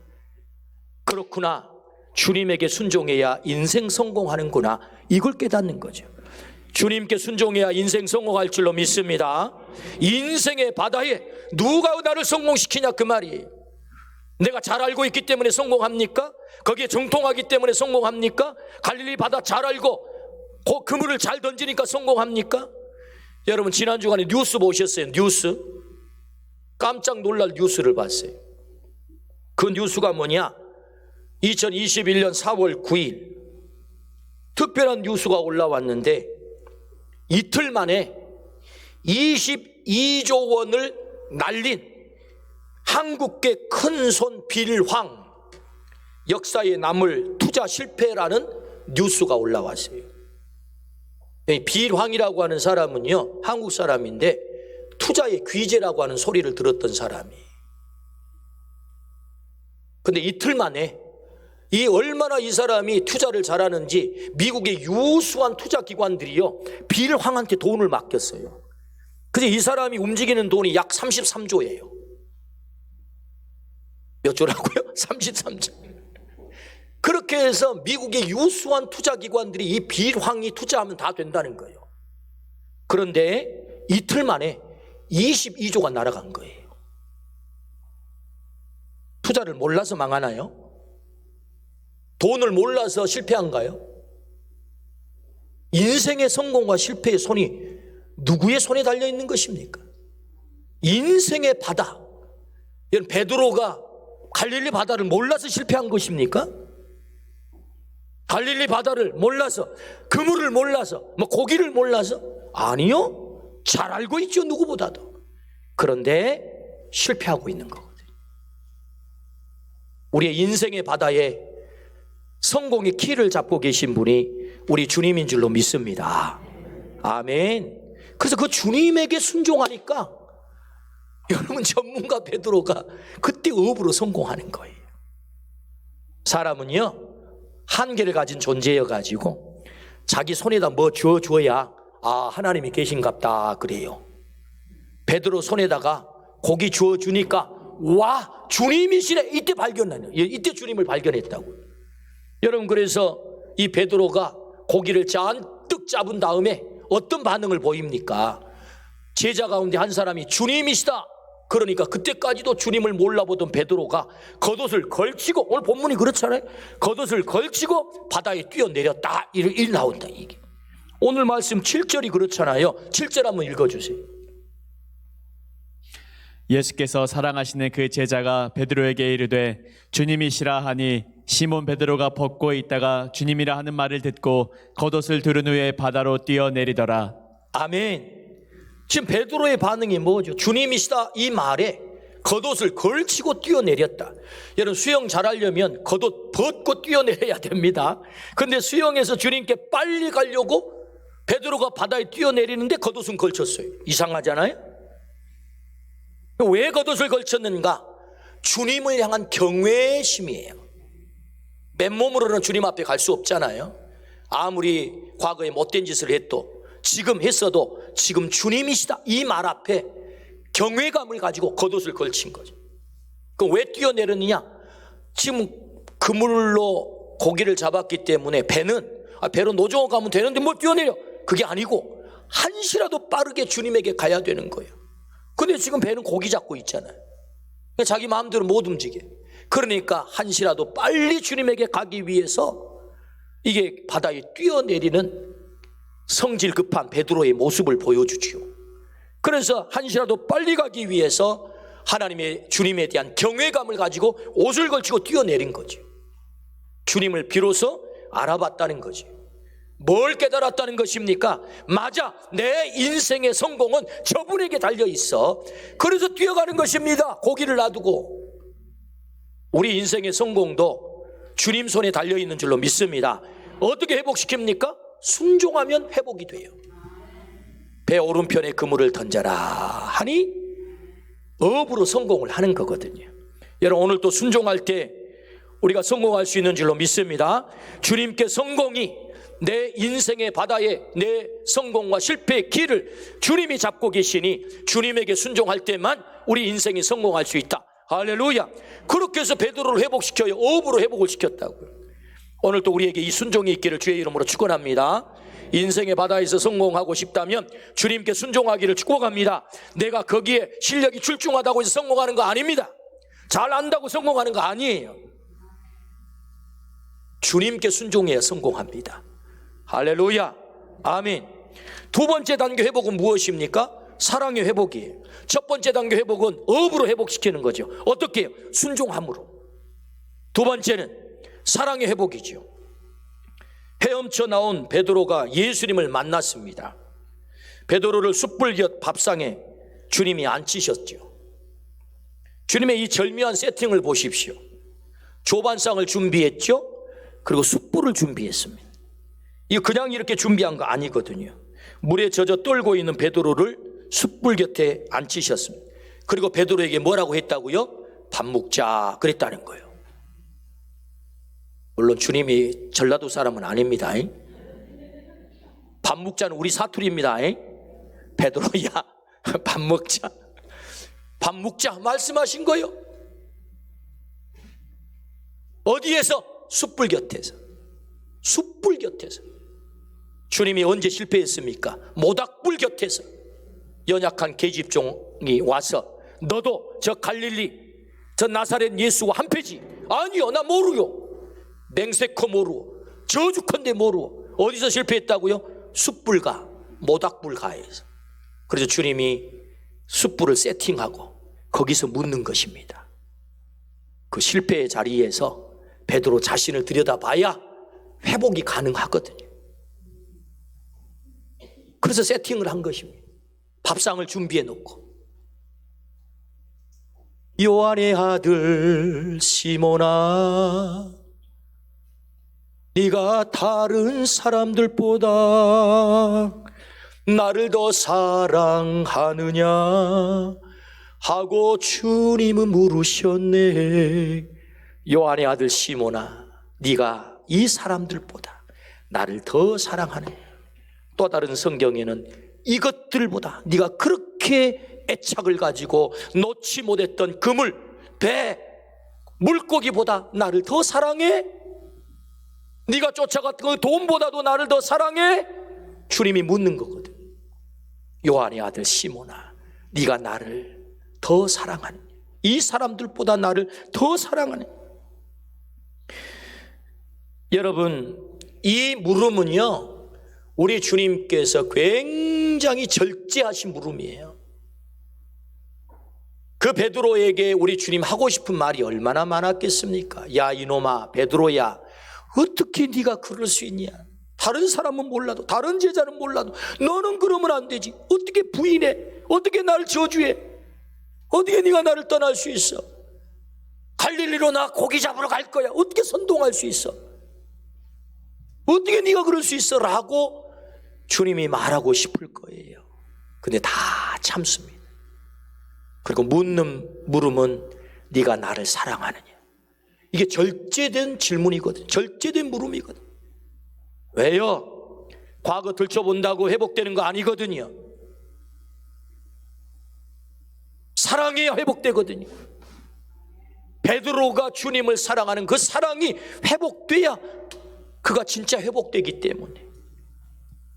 그렇구나. 주님에게 순종해야 인생 성공하는구나. 이걸 깨닫는 거죠. 주님께 순종해야 인생 성공할 줄로 믿습니다. 인생의 바다에 누가 나를 성공시키냐 그 말이에요. 내가 잘 알고 있기 때문에 성공합니까? 거기에 정통하기 때문에 성공합니까? 갈릴리 바다 잘 알고 그 그물을 잘 던지니까 성공합니까? 여러분, 지난 주간에 뉴스 보셨어요? 뉴스? 깜짝 놀랄 뉴스를 봤어요. 그 뉴스가 뭐냐? 2021년 4월 9일 특별한 뉴스가 올라왔는데 이틀 만에 22조 원을 날린 한국계 큰손 빌황, 역사에 남을 투자 실패라는 뉴스가 올라왔어요. 빌황이라고 하는 사람은요, 한국 사람인데 투자의 귀재라고 하는 소리를 들었던 사람이에요. 근데 이틀 만에 얼마나 이 사람이 투자를 잘하는지 미국의 유수한 투자 기관들이요, 빌황한테 돈을 맡겼어요. 그래서 이 사람이 움직이는 돈이 약 33조예요. 몇 조라고요? 33조. 그렇게 해서 미국의 유수한 투자 기관들이 이 빌황이 투자하면 다 된다는 거예요. 그런데 이틀 만에 22조가 날아간 거예요. 투자를 몰라서 망하나요? 돈을 몰라서 실패한가요? 인생의 성공과 실패의 손이 누구의 손에 달려 있는 것입니까? 인생의 바다. 이런 베드로가 갈릴리 바다를 몰라서 실패한 것입니까? 갈릴리 바다를 몰라서, 그물을 몰라서, 고기를 몰라서? 아니요. 잘 알고 있죠, 누구보다도. 그런데 실패하고 있는 거거든요. 우리의 인생의 바다에 성공의 키를 잡고 계신 분이 우리 주님인 줄로 믿습니다. 아멘. 그래서 그 주님에게 순종하니까 여러분, 전문가 베드로가 그때 업으로 성공하는 거예요. 사람은요, 한계를 가진 존재여가지고 자기 손에다 뭐 주어줘야 하나님이 계신갑다 그래요. 베드로 손에다가 고기 주어주니까 와, 주님이시네. 이때 발견하는, 이때 주님을 발견했다고. 여러분, 그래서 이 베드로가 고기를 잔뜩 잡은 다음에 어떤 반응을 보입니까? 제자 가운데 한 사람이 주님이시다. 그러니까 그때까지도 주님을 몰라보던 베드로가 겉옷을 걸치고, 오늘 본문이 그렇잖아요. 겉옷을 걸치고 바다에 뛰어내렸다. 일 나온다, 이게. 오늘 말씀 7절이 그렇잖아요. 7절 한번 읽어주세요. 예수께서 사랑하시는 그 제자가 베드로에게 이르되 주님이시라 하니 시몬 베드로가 벗고 있다가 주님이라 하는 말을 듣고 겉옷을 두른 후에 바다로 뛰어내리더라. 아멘. 지금 베드로의 반응이 뭐죠? 주님이시다 이 말에 겉옷을 걸치고 뛰어내렸다. 여러분, 수영 잘하려면 겉옷 벗고 뛰어내려야 됩니다. 근데 수영에서 주님께 빨리 가려고 베드로가 바다에 뛰어내리는데 겉옷은 걸쳤어요. 이상하잖아요? 왜 겉옷을 걸쳤는가? 주님을 향한 경외심이에요. 맨몸으로는 주님 앞에 갈 수 없잖아요. 아무리 과거에 못된 짓을 해도, 지금 했어도 지금 주님이시다 이 말 앞에 경외감을 가지고 겉옷을 걸친 거죠. 그럼 왜 뛰어내렸느냐? 지금 그물로 고기를 잡았기 때문에 배로 노정어 가면 되는데 뭘 뛰어내려? 그게 아니고 한시라도 빠르게 주님에게 가야 되는 거예요. 근데 지금 배는 고기 잡고 있잖아요. 자기 마음대로 못 움직여. 그러니까 한시라도 빨리 주님에게 가기 위해서 이게 바다에 뛰어내리는 성질 급한 베드로의 모습을 보여주지요. 그래서 한시라도 빨리 가기 위해서 하나님의 주님에 대한 경외감을 가지고 옷을 걸치고 뛰어내린 거지. 주님을 비로소 알아봤다는 거지. 뭘 깨달았다는 것입니까? 맞아, 내 인생의 성공은 저분에게 달려있어. 그래서 뛰어가는 것입니다. 고기를 놔두고. 우리 인생의 성공도 주님 손에 달려있는 줄로 믿습니다. 어떻게 회복시킵니까? 순종하면 회복이 돼요. 배 오른편에 그물을 던져라 하니 업으로 성공을 하는 거거든요. 여러분, 오늘 또 순종할 때 우리가 성공할 수 있는 줄로 믿습니다. 주님께 성공이 내 인생의 바다에 내 성공과 실패의 길을 주님이 잡고 계시니 주님에게 순종할 때만 우리 인생이 성공할 수 있다. 할렐루야. 그렇게 해서 베드로를 회복시켜요. 업으로 회복을 시켰다고요. 오늘 또 우리에게 이 순종이 있기를 주의 이름으로 축원합니다. 인생의 바다에서 성공하고 싶다면 주님께 순종하기를 축복합니다. 내가 거기에 실력이 출중하다고 해서 성공하는 거 아닙니다. 잘 안다고 성공하는 거 아니에요. 주님께 순종해야 성공합니다. 할렐루야. 아멘. 두 번째 단계 회복은 무엇입니까? 사랑의 회복이에요. 첫 번째 단계 회복은 업으로 회복시키는 거죠. 어떻게 해요? 순종함으로. 두 번째는 사랑의 회복이죠. 헤엄쳐 나온 베드로가 예수님을 만났습니다. 베드로를 숯불곁 밥상에 주님이 앉히셨죠. 주님의 이 절묘한 세팅을 보십시오. 조반상을 준비했죠. 그리고 숯불을 준비했습니다. 이거 그냥 이렇게 준비한 거 아니거든요. 물에 젖어 떨고 있는 베드로를 숯불 곁에 앉히셨습니다. 그리고 베드로에게 뭐라고 했다고요? 밥 먹자 그랬다는 거예요. 물론 주님이 전라도 사람은 아닙니다. 밥 먹자는 우리 사투리입니다. 베드로야, 밥 먹자. 밥 먹자 말씀하신 거예요. 어디에서? 숯불 곁에서. 숯불 곁에서. 주님이 언제 실패했습니까? 모닥불 곁에서 연약한 계집종이 와서 너도 저 갈릴리 저 나사렛 예수와 한패지? 아니요, 나 모르요. 맹세코 모르오. 저주컨대 모르오. 어디서 실패했다고요? 숯불가 모닥불가에서. 그래서 주님이 숯불을 세팅하고 거기서 묻는 것입니다. 그 실패의 자리에서 베드로 자신을 들여다봐야 회복이 가능하거든요. 그래서 세팅을 한 것입니다. 밥상을 준비해 놓고 요한의 아들 시몬아, 네가 다른 사람들보다 나를 더 사랑하느냐 하고 주님은 물으셨네. 요한의 아들 시몬아, 네가 이 사람들보다 나를 더 사랑하느냐. 또 다른 성경에는 이것들보다 네가 그렇게 애착을 가지고 놓지 못했던 그물, 배, 물고기보다 나를 더 사랑해? 네가 쫓아갔던 그 돈보다도 나를 더 사랑해? 주님이 묻는 거거든. 요한의 아들 시몬아, 네가 나를 더 사랑하느냐? 이 사람들보다 나를 더 사랑하느냐? 여러분, 이 물음은요, 우리 주님께서 굉장히 절제하신 물음이에요. 그 베드로에게 우리 주님 하고 싶은 말이 얼마나 많았겠습니까? 야 이놈아 베드로야, 어떻게 네가 그럴 수 있냐? 다른 사람은 몰라도, 다른 제자는 몰라도 너는 그러면 안 되지. 어떻게 부인해? 어떻게 나를 저주해? 어떻게 네가 나를 떠날 수 있어? 갈릴리로 나 고기 잡으러 갈 거야. 어떻게 선동할 수 있어? 어떻게 네가 그럴 수 있어? 라고 주님이 말하고 싶을 거예요. 근데 다 참습니다. 그리고 묻는 물음은 네가 나를 사랑하느냐? 이게 절제된 질문이거든. 절제된 물음이거든. 왜요? 과거 들춰본다고 회복되는 거 아니거든요. 사랑해야 회복되거든요. 베드로가 주님을 사랑하는 그 사랑이 회복돼야 그가 진짜 회복되기 때문에.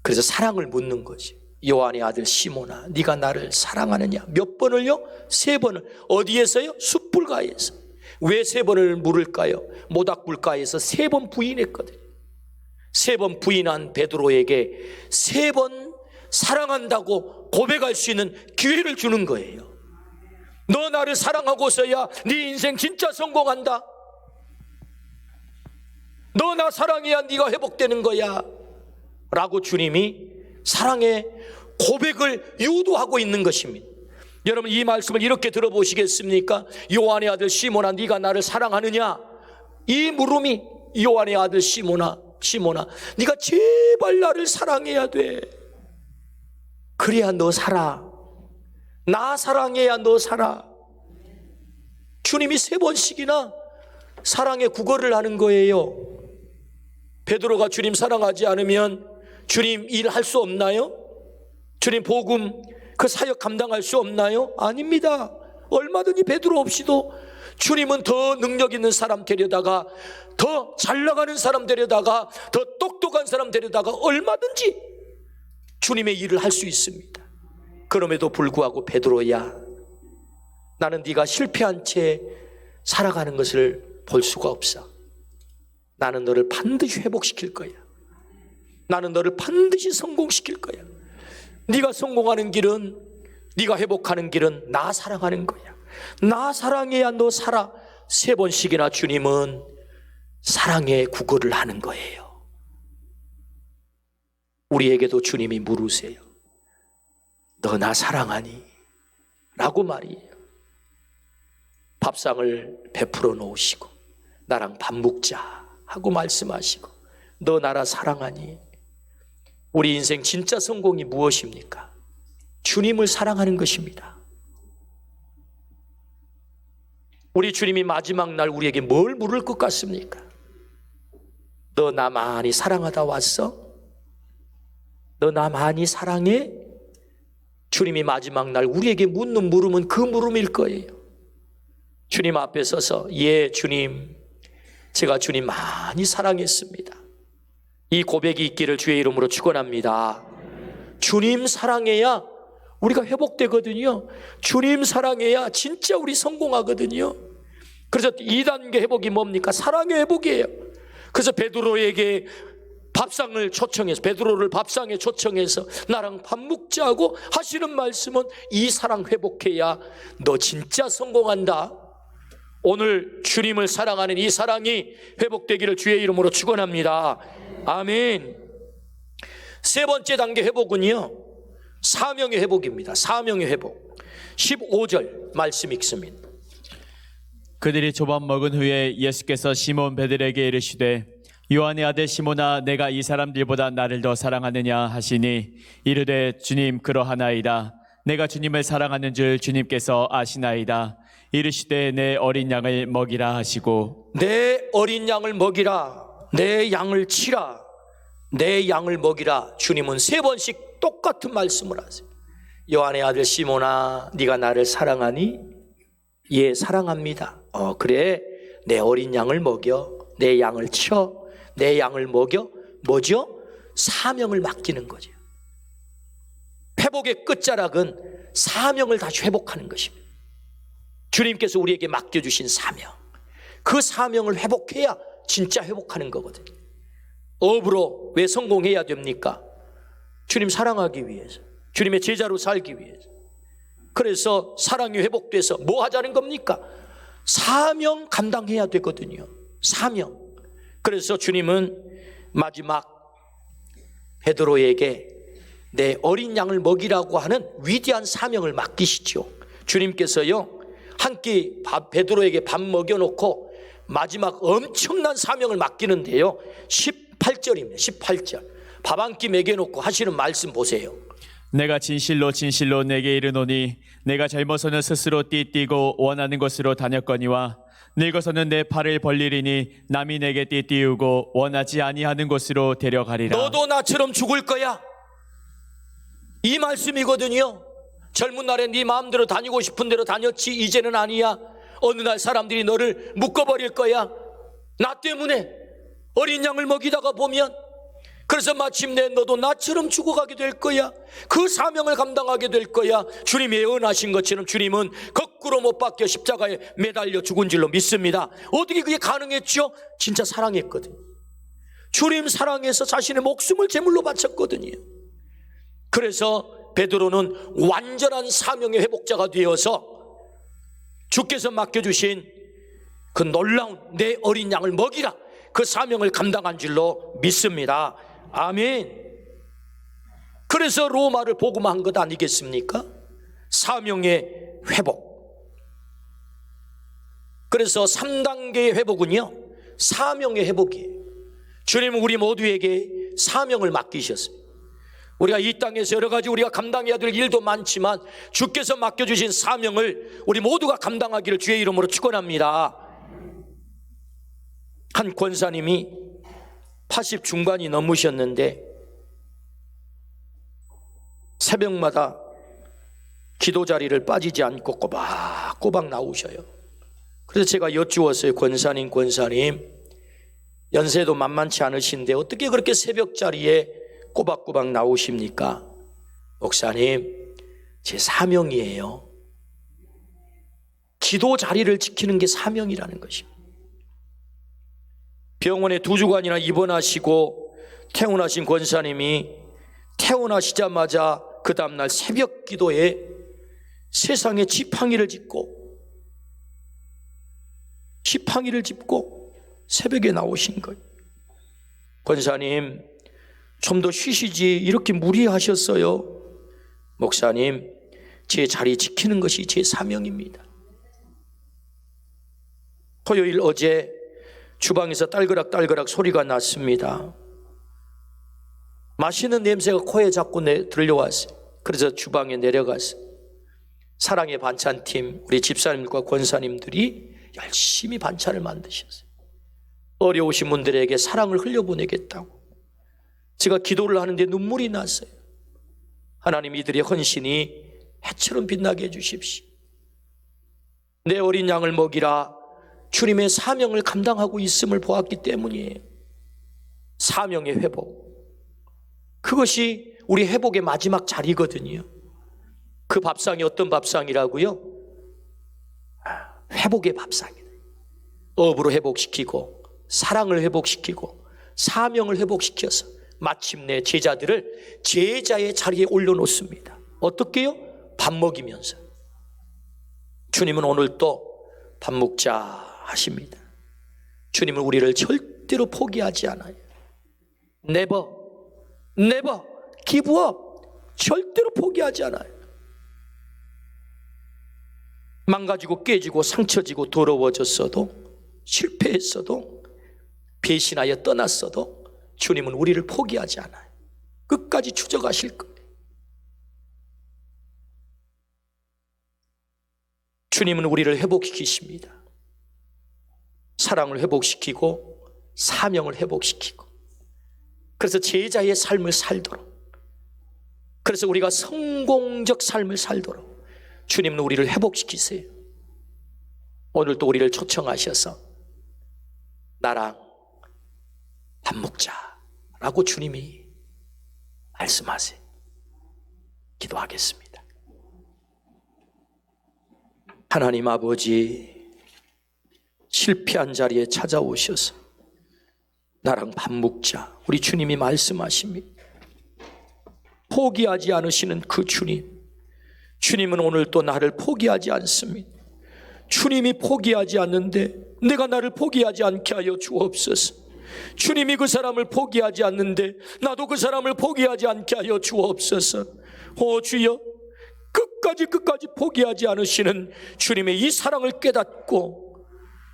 그래서 사랑을 묻는 거지. 요한의 아들 시몬아, 네가 나를 사랑하느냐? 몇 번을요? 3번을. 어디에서요? 숯불가에서. 왜 3번을 물을까요? 모닥불가에서 3번 부인했거든요. 3번 부인한 베드로에게 3번 사랑한다고 고백할 수 있는 기회를 주는 거예요. 너 나를 사랑하고서야 네 인생 진짜 성공한다. 너 나 사랑해야 네가 회복되는 거야 라고 주님이 사랑의 고백을 유도하고 있는 것입니다. 여러분, 이 말씀을 이렇게 들어보시겠습니까? 요한의 아들 시몬아, 네가 나를 사랑하느냐? 이 물음이 요한의 아들 시몬아, 네가 제발 나를 사랑해야 돼. 그래야 너 살아. 나 사랑해야 너 살아. 주님이 3번씩이나 사랑의 구걸을 하는 거예요. 베드로가 주님 사랑하지 않으면 주님 일할 수 없나요? 주님 복음 그 사역 감당할 수 없나요? 아닙니다. 얼마든지 베드로 없이도 주님은 더 능력 있는 사람 데려다가, 더 잘 나가는 사람 데려다가, 더 똑똑한 사람 데려다가 얼마든지 주님의 일을 할 수 있습니다. 그럼에도 불구하고 베드로야, 나는 네가 실패한 채 살아가는 것을 볼 수가 없어. 나는 너를 반드시 회복시킬 거야. 나는 너를 반드시 성공시킬 거야. 네가 성공하는 길은, 네가 회복하는 길은 나 사랑하는 거야. 나 사랑해야 너 살아. 3번씩이나 주님은 사랑의 구걸을 하는 거예요. 우리에게도 주님이 물으세요. 너 나 사랑하니? 라고 말이에요. 밥상을 베풀어 놓으시고 나랑 밥 먹자 하고 말씀하시고, 너 나라 사랑하니? 우리 인생 진짜 성공이 무엇입니까? 주님을 사랑하는 것입니다. 우리 주님이 마지막 날 우리에게 뭘 물을 것 같습니까? 너 나 많이 사랑하다 왔어? 너 나 많이 사랑해? 주님이 마지막 날 우리에게 묻는 물음은 그 물음일 거예요. 주님 앞에 서서, 예 주님, 제가 주님 많이 사랑했습니다. 이 고백이 있기를 주의 이름으로 축원합니다. 주님 사랑해야 우리가 회복되거든요. 주님 사랑해야 진짜 우리 성공하거든요. 그래서 2단계 회복이 뭡니까? 사랑의 회복이에요. 그래서 베드로에게 밥상을 초청해서, 베드로를 밥상에 초청해서 나랑 밥 먹자고 하시는 말씀은, 이 사랑 회복해야 너 진짜 성공한다. 오늘 주님을 사랑하는 이 사랑이 회복되기를 주의 이름으로 축원합니다. 아멘. 3번째 단계 회복은요, 사명의 회복입니다. 사명의 회복. 15절 말씀 읽습니다. 그들이 조밥 먹은 후에 예수께서 시몬 베드로에게 이르시되 요한의 아들 시몬아, 내가 이 사람들보다 나를 더 사랑하느냐 하시니 이르되 주님 그러하나이다. 내가 주님을 사랑하는 줄 주님께서 아시나이다. 이르시되 내 어린 양을 먹이라 하시고, 내 어린 양을 먹이라, 내 양을 치라, 내 양을 먹이라. 주님은 3번씩 똑같은 말씀을 하세요. 요한의 아들 시몬아, 네가 나를 사랑하니? 예, 사랑합니다. 그래, 내 어린 양을 먹여, 내 양을 쳐, 내 양을 먹여. 뭐죠? 사명을 맡기는 거죠. 회복의 끝자락은 사명을 다시 회복하는 것입니다. 주님께서 우리에게 맡겨주신 사명, 그 사명을 회복해야 진짜 회복하는 거거든요. 업으로 왜 성공해야 됩니까? 주님 사랑하기 위해서, 주님의 제자로 살기 위해서. 그래서 사랑이 회복돼서 뭐 하자는 겁니까? 사명 감당해야 되거든요. 사명. 그래서 주님은 마지막 베드로에게 내 어린 양을 먹이라고 하는 위대한 사명을 맡기시죠. 주님께서요, 한 끼 베드로에게 밥 먹여놓고 마지막 엄청난 사명을 맡기는데요, 18절입니다. 18절. 밥 한 끼 먹여놓고 하시는 말씀 보세요. 내가 진실로 진실로 내게 이르노니 내가 젊어서는 스스로 띠띠고 원하는 곳으로 다녔거니와 늙어서는 내 팔을 벌리리니 남이 내게 띠띠우고 원하지 아니하는 곳으로 데려가리라. 너도 나처럼 죽을 거야, 이 말씀이거든요. 젊은 날에 네 마음대로 다니고 싶은 대로 다녔지, 이제는 아니야. 어느 날 사람들이 너를 묶어버릴 거야, 나 때문에. 어린 양을 먹이다가 보면. 그래서 마침내 너도 나처럼 죽어가게 될 거야. 그 사명을 감당하게 될 거야. 주님이 예언하신 것처럼 주님은 거꾸로 못 박혀 십자가에 매달려 죽은 줄로 믿습니다. 어떻게 그게 가능했죠? 진짜 사랑했거든요. 주님 사랑해서 자신의 목숨을 제물로 바쳤거든요. 그래서 베드로는 완전한 사명의 회복자가 되어서 주께서 맡겨주신 그 놀라운 내 어린 양을 먹이라, 그 사명을 감당한 줄로 믿습니다. 아멘. 그래서 로마를 복음한 것 아니겠습니까? 사명의 회복. 그래서 3단계의 회복은요, 사명의 회복이에요. 주님은 우리 모두에게 사명을 맡기셨어요. 우리가 이 땅에서 여러 가지 우리가 감당해야 될 일도 많지만 주께서 맡겨주신 사명을 우리 모두가 감당하기를 주의 이름으로 축원합니다. 한 권사님이 80 중반이 넘으셨는데 새벽마다 기도 자리를 빠지지 않고 꼬박꼬박 나오셔요. 그래서 제가 여쭈었어요. 권사님 연세도 만만치 않으신데 어떻게 그렇게 새벽 자리에 꼬박꼬박 나오십니까? 목사님, 제 사명이에요. 기도 자리를 지키는 게 사명이라는 것입니다. 병원에 2주간이나 입원하시고 퇴원하신 권사님이 퇴원하시자마자 그 다음날 새벽 기도에 세상에 지팡이를 짚고 새벽에 나오신 거예요. 권사님, 좀 더 쉬시지, 이렇게 무리하셨어요. 목사님, 제 자리 지키는 것이 제 사명입니다. 토요일 어제 주방에서 딸그락 소리가 났습니다. 맛있는 냄새가 코에 자꾸 들려왔어요. 그래서 주방에 내려갔어요. 사랑의 반찬팀, 우리 집사님과 권사님들이 열심히 반찬을 만드셨어요. 어려우신 분들에게 사랑을 흘려보내겠다고. 제가 기도를 하는데 눈물이 났어요. 하나님, 이들의 헌신이 해처럼 빛나게 해주십시오. 내 어린 양을 먹이라, 주님의 사명을 감당하고 있음을 보았기 때문이에요. 사명의 회복, 그것이 우리 회복의 마지막 자리거든요. 그 밥상이 어떤 밥상이라고요? 회복의 밥상이에요. 업으로 회복시키고 사랑을 회복시키고 사명을 회복시켜서 마침내 제자들을 제자의 자리에 올려놓습니다. 어떻게요? 밥 먹이면서. 주님은 오늘 또 밥 먹자 하십니다. 주님은 우리를 절대로 포기하지 않아요. Never give up. 절대로 포기하지 않아요. 망가지고 깨지고 상처지고 더러워졌어도, 실패했어도, 배신하여 떠났어도 주님은 우리를 포기하지 않아요. 끝까지 추적하실 거예요. 주님은 우리를 회복시키십니다. 사랑을 회복시키고 사명을 회복시키고, 그래서 제자의 삶을 살도록, 그래서 우리가 성공적 삶을 살도록 주님은 우리를 회복시키세요. 오늘 또 우리를 초청하셔서 나랑 밥 먹자라고 주님이 말씀하세요. 기도하겠습니다. 하나님 아버지, 실패한 자리에 찾아오셔서 나랑 밥 먹자, 우리 주님이 말씀하십니다. 포기하지 않으시는 그 주님은 오늘 또 나를 포기하지 않습니다. 주님이 포기하지 않는데 내가 나를 포기하지 않게 하여 주옵소서. 주님이 그 사람을 포기하지 않는데 나도 그 사람을 포기하지 않게 하여 주옵소서. 오 주여, 끝까지 포기하지 않으시는 주님의 이 사랑을 깨닫고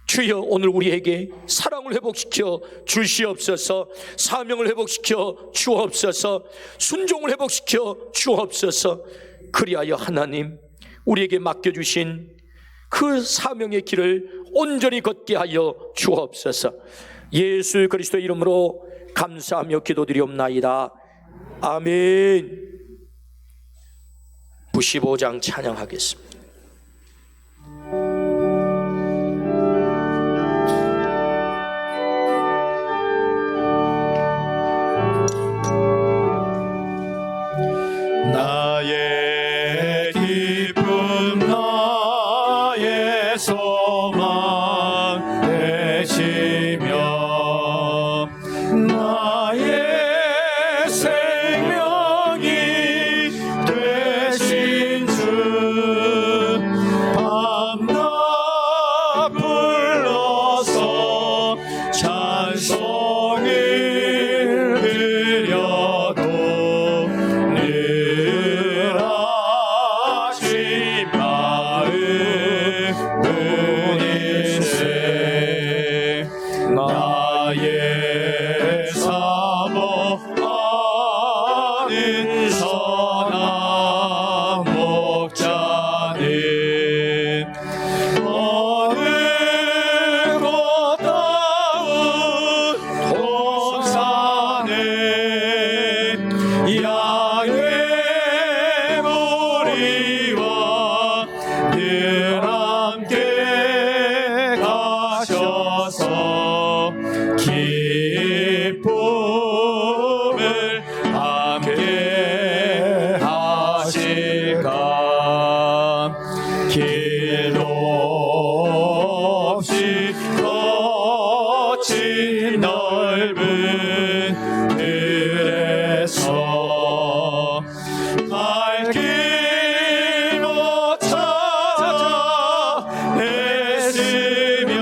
주여, 오늘 우리에게 사랑을 회복시켜 주시옵소서. 사명을 회복시켜 주옵소서. 순종을 회복시켜 주옵소서. 그리하여 하나님, 우리에게 맡겨주신 그 사명의 길을 온전히 걷게 하여 주옵소서. 예수 그리스도의 이름으로 감사하며 기도드리옵나이다. 아멘. 95장 찬양하겠습니다. 나의 기쁨 나의 소망 되시며 나의 생명이 되신 주 밤낮 불러서 찬송을 드려도 늘 하신 마음 뿐일세. 나의 사모하는 선한 목자는 어느 곳다운 동산에 양의 무리와 늘 함께 가셔서 기쁨을 함께 하실까. 길도 없이 거친 넓은 들에서 갈 길 못 찾아 애쓰며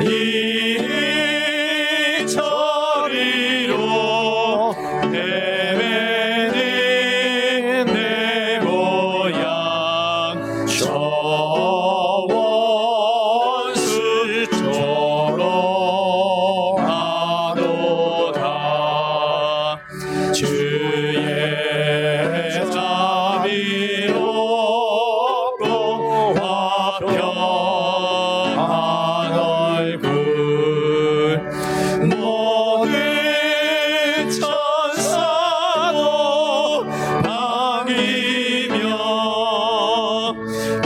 이리 저리로 헤매는 내 모양 저 원수처럼 하도다. 주의 자비롭고 화평한 얼굴 모든 천사도 반기며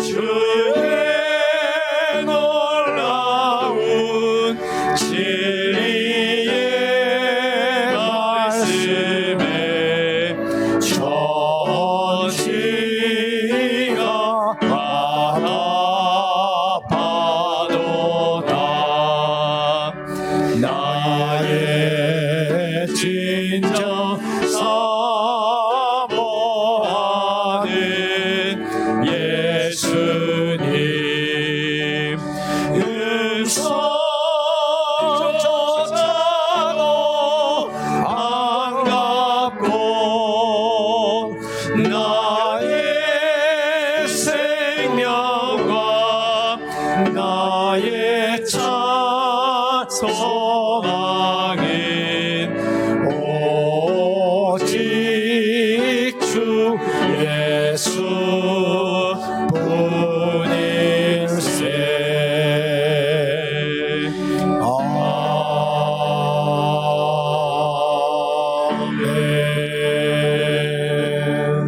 주의 놀라운 진리의 말씀에 전시가 바라봐도다. 나의 진정 사모하는 예수님 음성조차도 반갑고 나의 생명과 나의 차 소망은 오직 주 예수 뿐일세. 아멘.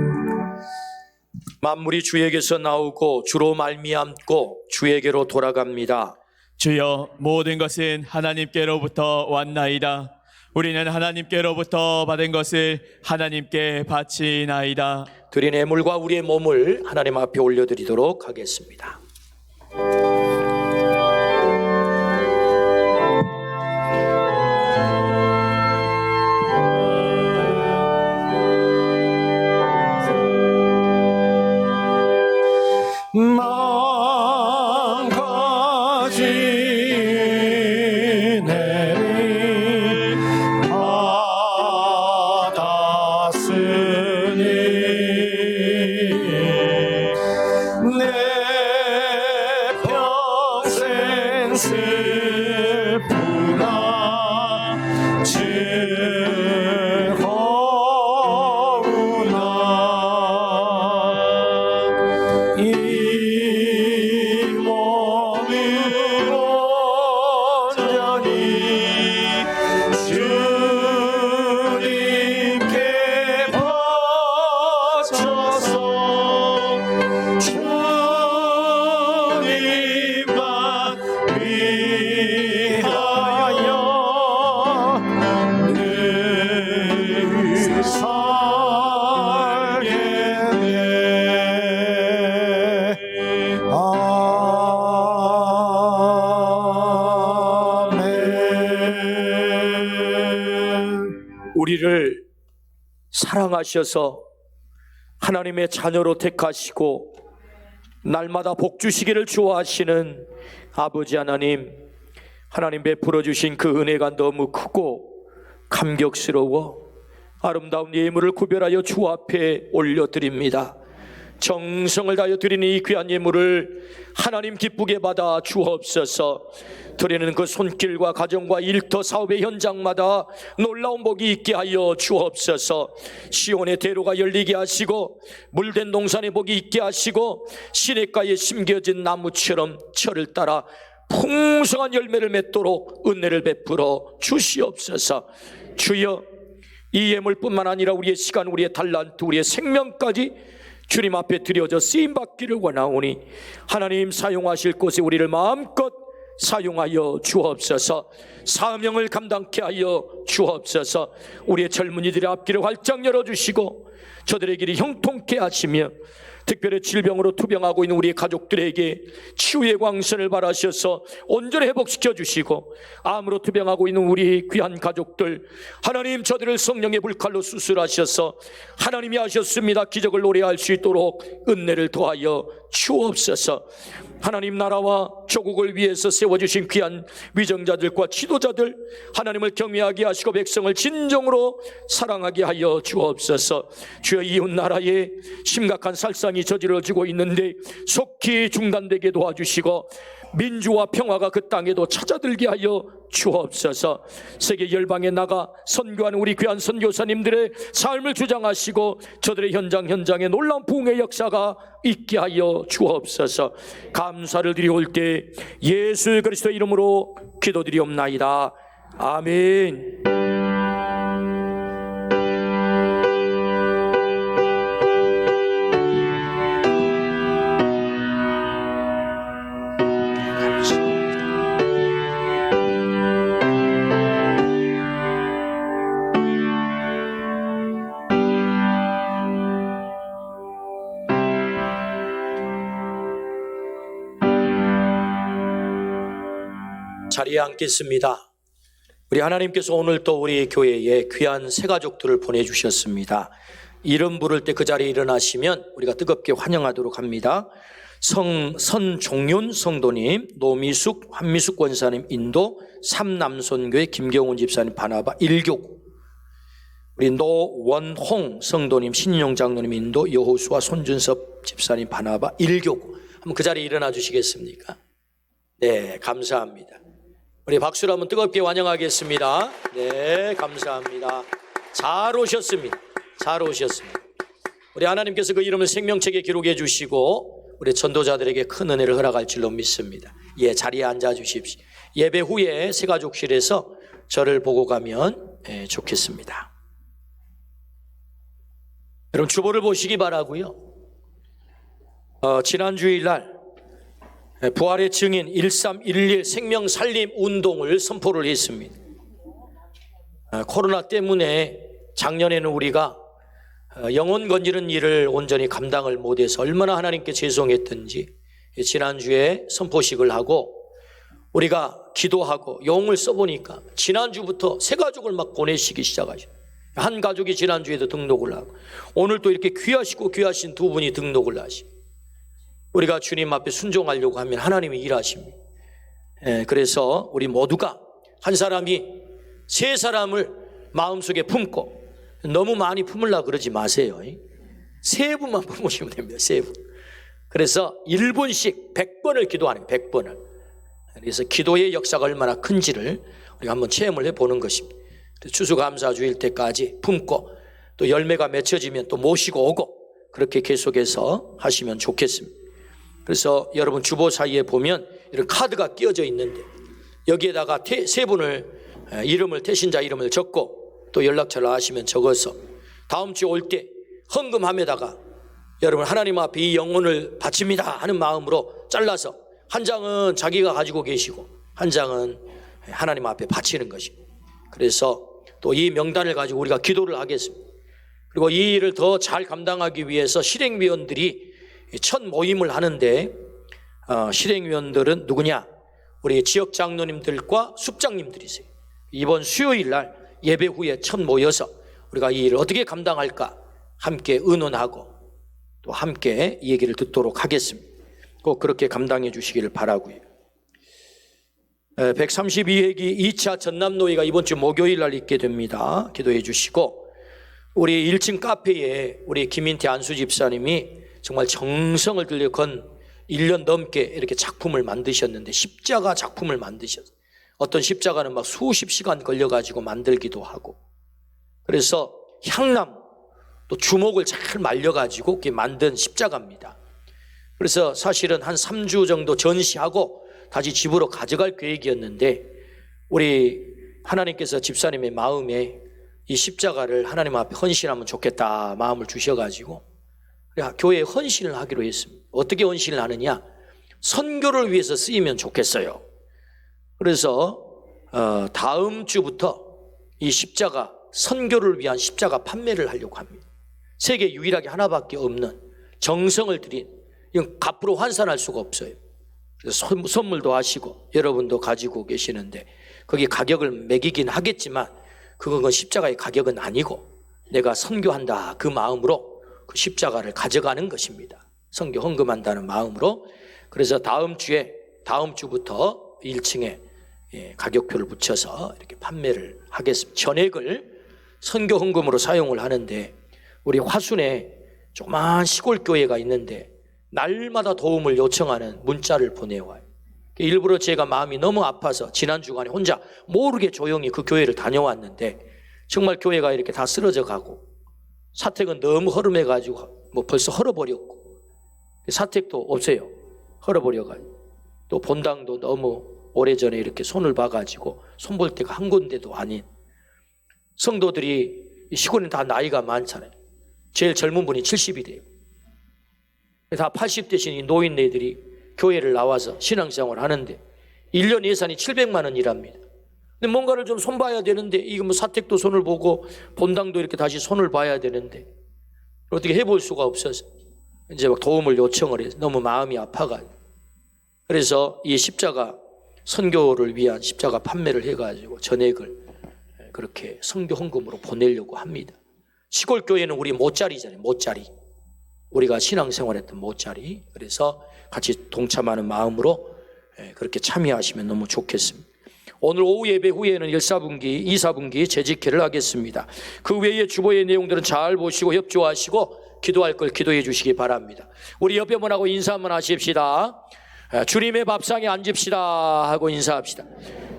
만물 만물이 주에게서 나오고 주로 말미암고 주에게로 돌아갑니다. 주여, 모든 것은 하나님께로부터 왔나이다. 우리는 하나님께로부터 받은 것을 하나님께 바치나이다. 드린 예물과 우리의 몸을 하나님 앞에 올려드리도록 하겠습니다. 우리를 사랑하셔서 하나님의 자녀로 택하시고 날마다 복 주시기를 좋아하시는 아버지 하나님, 하나님 베풀어 주신 그 은혜가 너무 크고 감격스러워 아름다운 예물을 구별하여 주 앞에 올려드립니다. 정성을 다하여 드리는 이 귀한 예물을 하나님 기쁘게 받아 주옵소서. 드리는 그 손길과 가정과 일터 사업의 현장마다 놀라운 복이 있게 하여 주옵소서. 시온의 대로가 열리게 하시고 물된 동산의 복이 있게 하시고 시냇가에 심겨진 나무처럼 철을 따라 풍성한 열매를 맺도록 은혜를 베풀어 주시옵소서. 주여, 이 예물뿐만 아니라 우리의 시간, 우리의 달란트, 우리의 생명까지 주님 앞에 드려져 쓰임받기를 원하오니 하나님 사용하실 곳에 우리를 마음껏 사용하여 주옵소서. 사명을 감당케 하여 주옵소서. 우리의 젊은이들의 앞길을 활짝 열어주시고 저들의 길이 형통케 하시며 특별히 질병으로 투병하고 있는 우리의 가족들에게 치유의 광선을 발하셔서 온전히 회복시켜 주시고, 암으로 투병하고 있는 우리 귀한 가족들 하나님 저들을 성령의 불칼로 수술하셔서 하나님이 하셨습니다 기적을 노래할 수 있도록 은혜를 더하여 주옵소서. 하나님 나라와 조국을 위해서 세워주신 귀한 위정자들과 지도자들 하나님을 경외하게 하시고 백성을 진정으로 사랑하게 하여 주옵소서. 주여, 이웃 나라에 심각한 살상이 저질러지고 있는데 속히 중단되게 도와주시고 민주와 평화가 그 땅에도 찾아들게 하여 주옵소서. 세계 열방에 나가 선교하는 우리 귀한 선교사님들의 삶을 주장하시고 저들의 현장에 놀라운 부흥의 역사가 있게 하여 주옵소서. 감사를 드리올 때 예수 그리스도 이름으로 기도드리옵나이다. 아멘. 자리에 앉겠습니다. 우리 하나님께서 오늘 또 우리 교회에 귀한 새 가족들을 보내주셨습니다. 이름 부를 때 그 자리에 일어나시면 우리가 뜨겁게 환영하도록 합니다. 선종윤 성도님, 노미숙, 한미숙 권사님 인도, 삼남선교회 김경훈 집사님 바나바 1교구, 우리 노원홍 성도님, 신인용 장로님 인도, 여호수아 손준섭 집사님 바나바 1교구. 한번 그 자리에 일어나 주시겠습니까? 네, 감사합니다. 우리 박수로 한번 뜨겁게 환영하겠습니다. 네, 감사합니다. 잘 오셨습니다. 잘 오셨습니다. 우리 하나님께서 그 이름을 생명책에 기록해 주시고 우리 전도자들에게 큰 은혜를 허락할 줄로 믿습니다. 예, 자리에 앉아 주십시오. 예배 후에 새가족실에서 저를 보고 가면 지난 주일날 부활의 증인 1311 생명살림 운동을 선포를 했습니다. 코로나 때문에 작년에는 우리가 영혼 건지는 일을 온전히 감당을 못해서 얼마나 하나님께 죄송했던지 지난주에 선포식을 하고 우리가 기도하고 용을 써보니까 지난주부터 새 가족을 막 보내시기 시작하셔. 한 가족이 지난주에도 등록을 하고 오늘 또 이렇게 귀하시고 귀하신 두 분이 등록을 하시고 우리가 주님 앞에 순종하려고 하면 하나님이 일하십니다. 그래서 우리 모두가 한 사람이 세 사람을 마음속에 품고 너무 많이 품으려고 그러지 마세요. 세 분만 품으시면 됩니다. 세 분. 그래서 1분씩 100번을 기도하는 거예요. 100번을. 그래서 기도의 역사가 얼마나 큰지를 우리가 한번 체험을 해보는 것입니다. 추수감사주일 때까지 품고 또 열매가 맺혀지면 또 모시고 오고 그렇게 계속해서 하시면 좋겠습니다. 그래서 여러분 주보 사이에 보면 이런 카드가 끼어져 있는데 여기에다가 세 분을 이름을 태신자 이름을 적고 또 연락처를 하시면 적어서 다음 주에 올 때 헌금함에다가 여러분 하나님 앞에 이 영혼을 바칩니다 하는 마음으로 잘라서 한 장은 자기가 가지고 계시고 한 장은 하나님 앞에 바치는 것입니다. 그래서 또 이 명단을 가지고 우리가 기도를 하겠습니다. 그리고 이 일을 더 잘 감당하기 위해서 실행위원들이 첫 모임을 하는데 실행위원들은 누구냐? 우리 지역 장로님들과 숙장님들이세요. 이번 수요일 날 예배 후에 첫 모여서 우리가 이 일을 어떻게 감당할까 함께 의논하고 또 함께 이 얘기를 듣도록 하겠습니다. 꼭 그렇게 감당해 주시기를 바라고요. 132회기 2차 전남노회가 이번 주 목요일 날 있게 됩니다. 기도해 주시고 우리 1층 카페에 우리 김인태 안수 집사님이 정말 정성을 들여 건 1년 넘게 이렇게 작품을 만드셨는데 십자가 작품을 만드셨어요. 어떤 십자가는 막 수십 시간 걸려가지고 만들기도 하고 그래서 향나무 또 주목을 잘 말려가지고 이렇게 만든 십자가입니다. 그래서 사실은 한 3주 정도 전시하고 다시 집으로 가져갈 계획이었는데 우리 하나님께서 집사님의 마음에 이 십자가를 하나님 앞에 헌신하면 좋겠다 마음을 주셔가지고 교회에 헌신을 하기로 했습니다. 어떻게 헌신을 하느냐? 선교를 위해서 쓰이면 좋겠어요. 그래서 다음 주부터 이 십자가 선교를 위한 십자가 판매를 하려고 합니다. 세계 유일하게 하나밖에 없는 정성을 들인 이건 값으로 환산할 수가 없어요. 그래서 선물도 하시고 여러분도 가지고 계시는데 거기 가격을 매기긴 하겠지만 그건 십자가의 가격은 아니고 내가 선교한다 그 마음으로 그 십자가를 가져가는 것입니다. 선교 헌금한다는 마음으로. 그래서 다음 주부터 1층에 가격표를 붙여서 이렇게 판매를 하겠습니다. 전액을 선교 헌금으로 사용을 하는데 우리 화순에 조그마한 시골 교회가 있는데 날마다 도움을 요청하는 문자를 보내와요. 일부러 제가 마음이 너무 아파서 지난 주간에 혼자 모르게 조용히 그 교회를 다녀왔는데 정말 교회가 이렇게 다 쓰러져 가고 사택은 너무 허름해가지고 뭐 벌써 헐어버렸고 사택도 없어요. 헐어버려가지고 또 본당도 너무 오래전에 이렇게 손을 봐가지고 손볼 데가 한 군데도 아닌 성도들이 시골은 다 나이가 많잖아요. 제일 젊은 분이 70이 돼요. 다 80대신 노인네들이 교회를 나와서 신앙생활을 하는데 1년 예산이 700만 원이랍니다. 근데 뭔가를 좀 손봐야 되는데 이거 뭐 사택도 손을 보고 본당도 이렇게 다시 손을 봐야 되는데 어떻게 해볼 수가 없어서 이제 막 도움을 요청을 해서 너무 마음이 아파가지고 그래서 이 십자가 선교를 위한 십자가 판매를 해가지고 전액을 그렇게 선교 헌금으로 보내려고 합니다. 시골 교회는 우리 모짜리잖아요. 모짜리. 우리가 신앙생활했던 모짜리. 그래서 같이 동참하는 마음으로 그렇게 참여하시면 너무 좋겠습니다. 오늘 오후 예배 후에는 1사분기, 2사분기 재직회를 하겠습니다. 그 외에 주보의 내용들은 잘 보시고 협조하시고 기도할 걸 기도해 주시기 바랍니다. 우리 옆에 분하고 인사 한번 하십시다. 주님의 밥상에 앉읍시다 하고 인사합시다.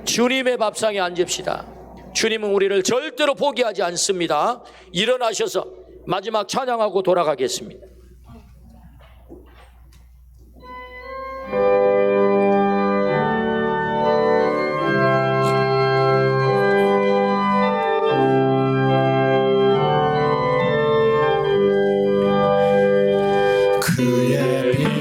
주님의 밥상에 앉읍시다. 주님은 우리를 절대로 포기하지 않습니다. 일어나셔서 마지막 찬양하고 돌아가겠습니다. 그의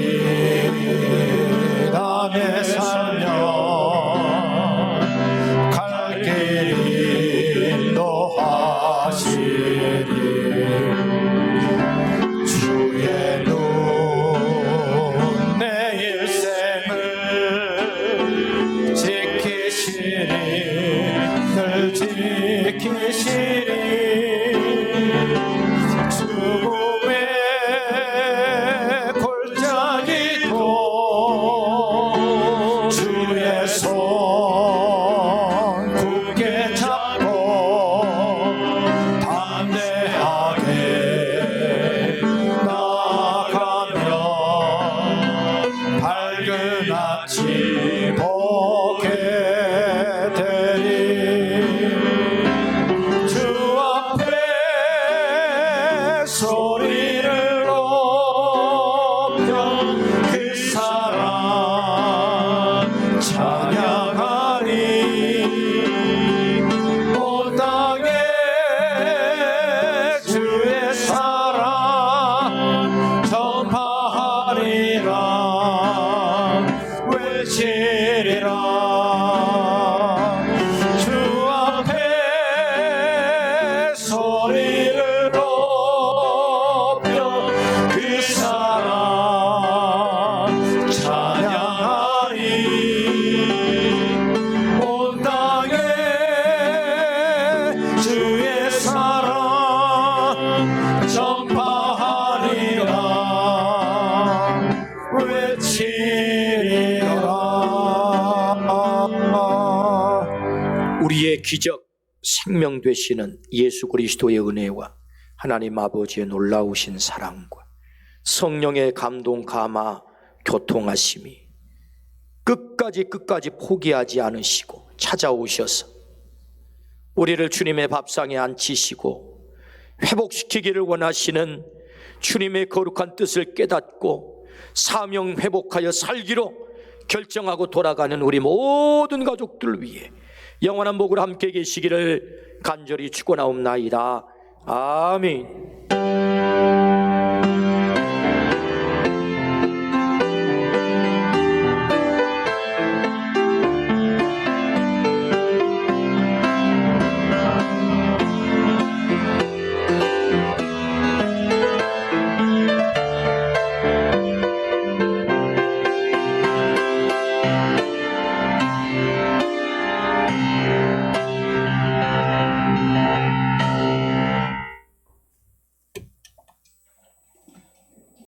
찬양하리 온 땅에 주의 사랑 전파하리라 외치리라 주 앞에 소리를 높여 그 사랑 찬양하리 온 땅에 주의 사랑 전파하리라 외치리라. 우리의 기적 생명 되시는 예수 그리스도의 은혜와 하나님 아버지의 놀라우신 사랑과 성령의 감동 감화 교통하심이 끝까지 포기하지 않으시고 찾아오셔서 우리를 주님의 밥상에 앉히시고 회복시키기를 원하시는 주님의 거룩한 뜻을 깨닫고 사명 회복하여 살기로 결정하고 돌아가는 우리 모든 가족들 위해 영원한 복을 함께 계시기를 간절히 축원하옵나이다. 아멘.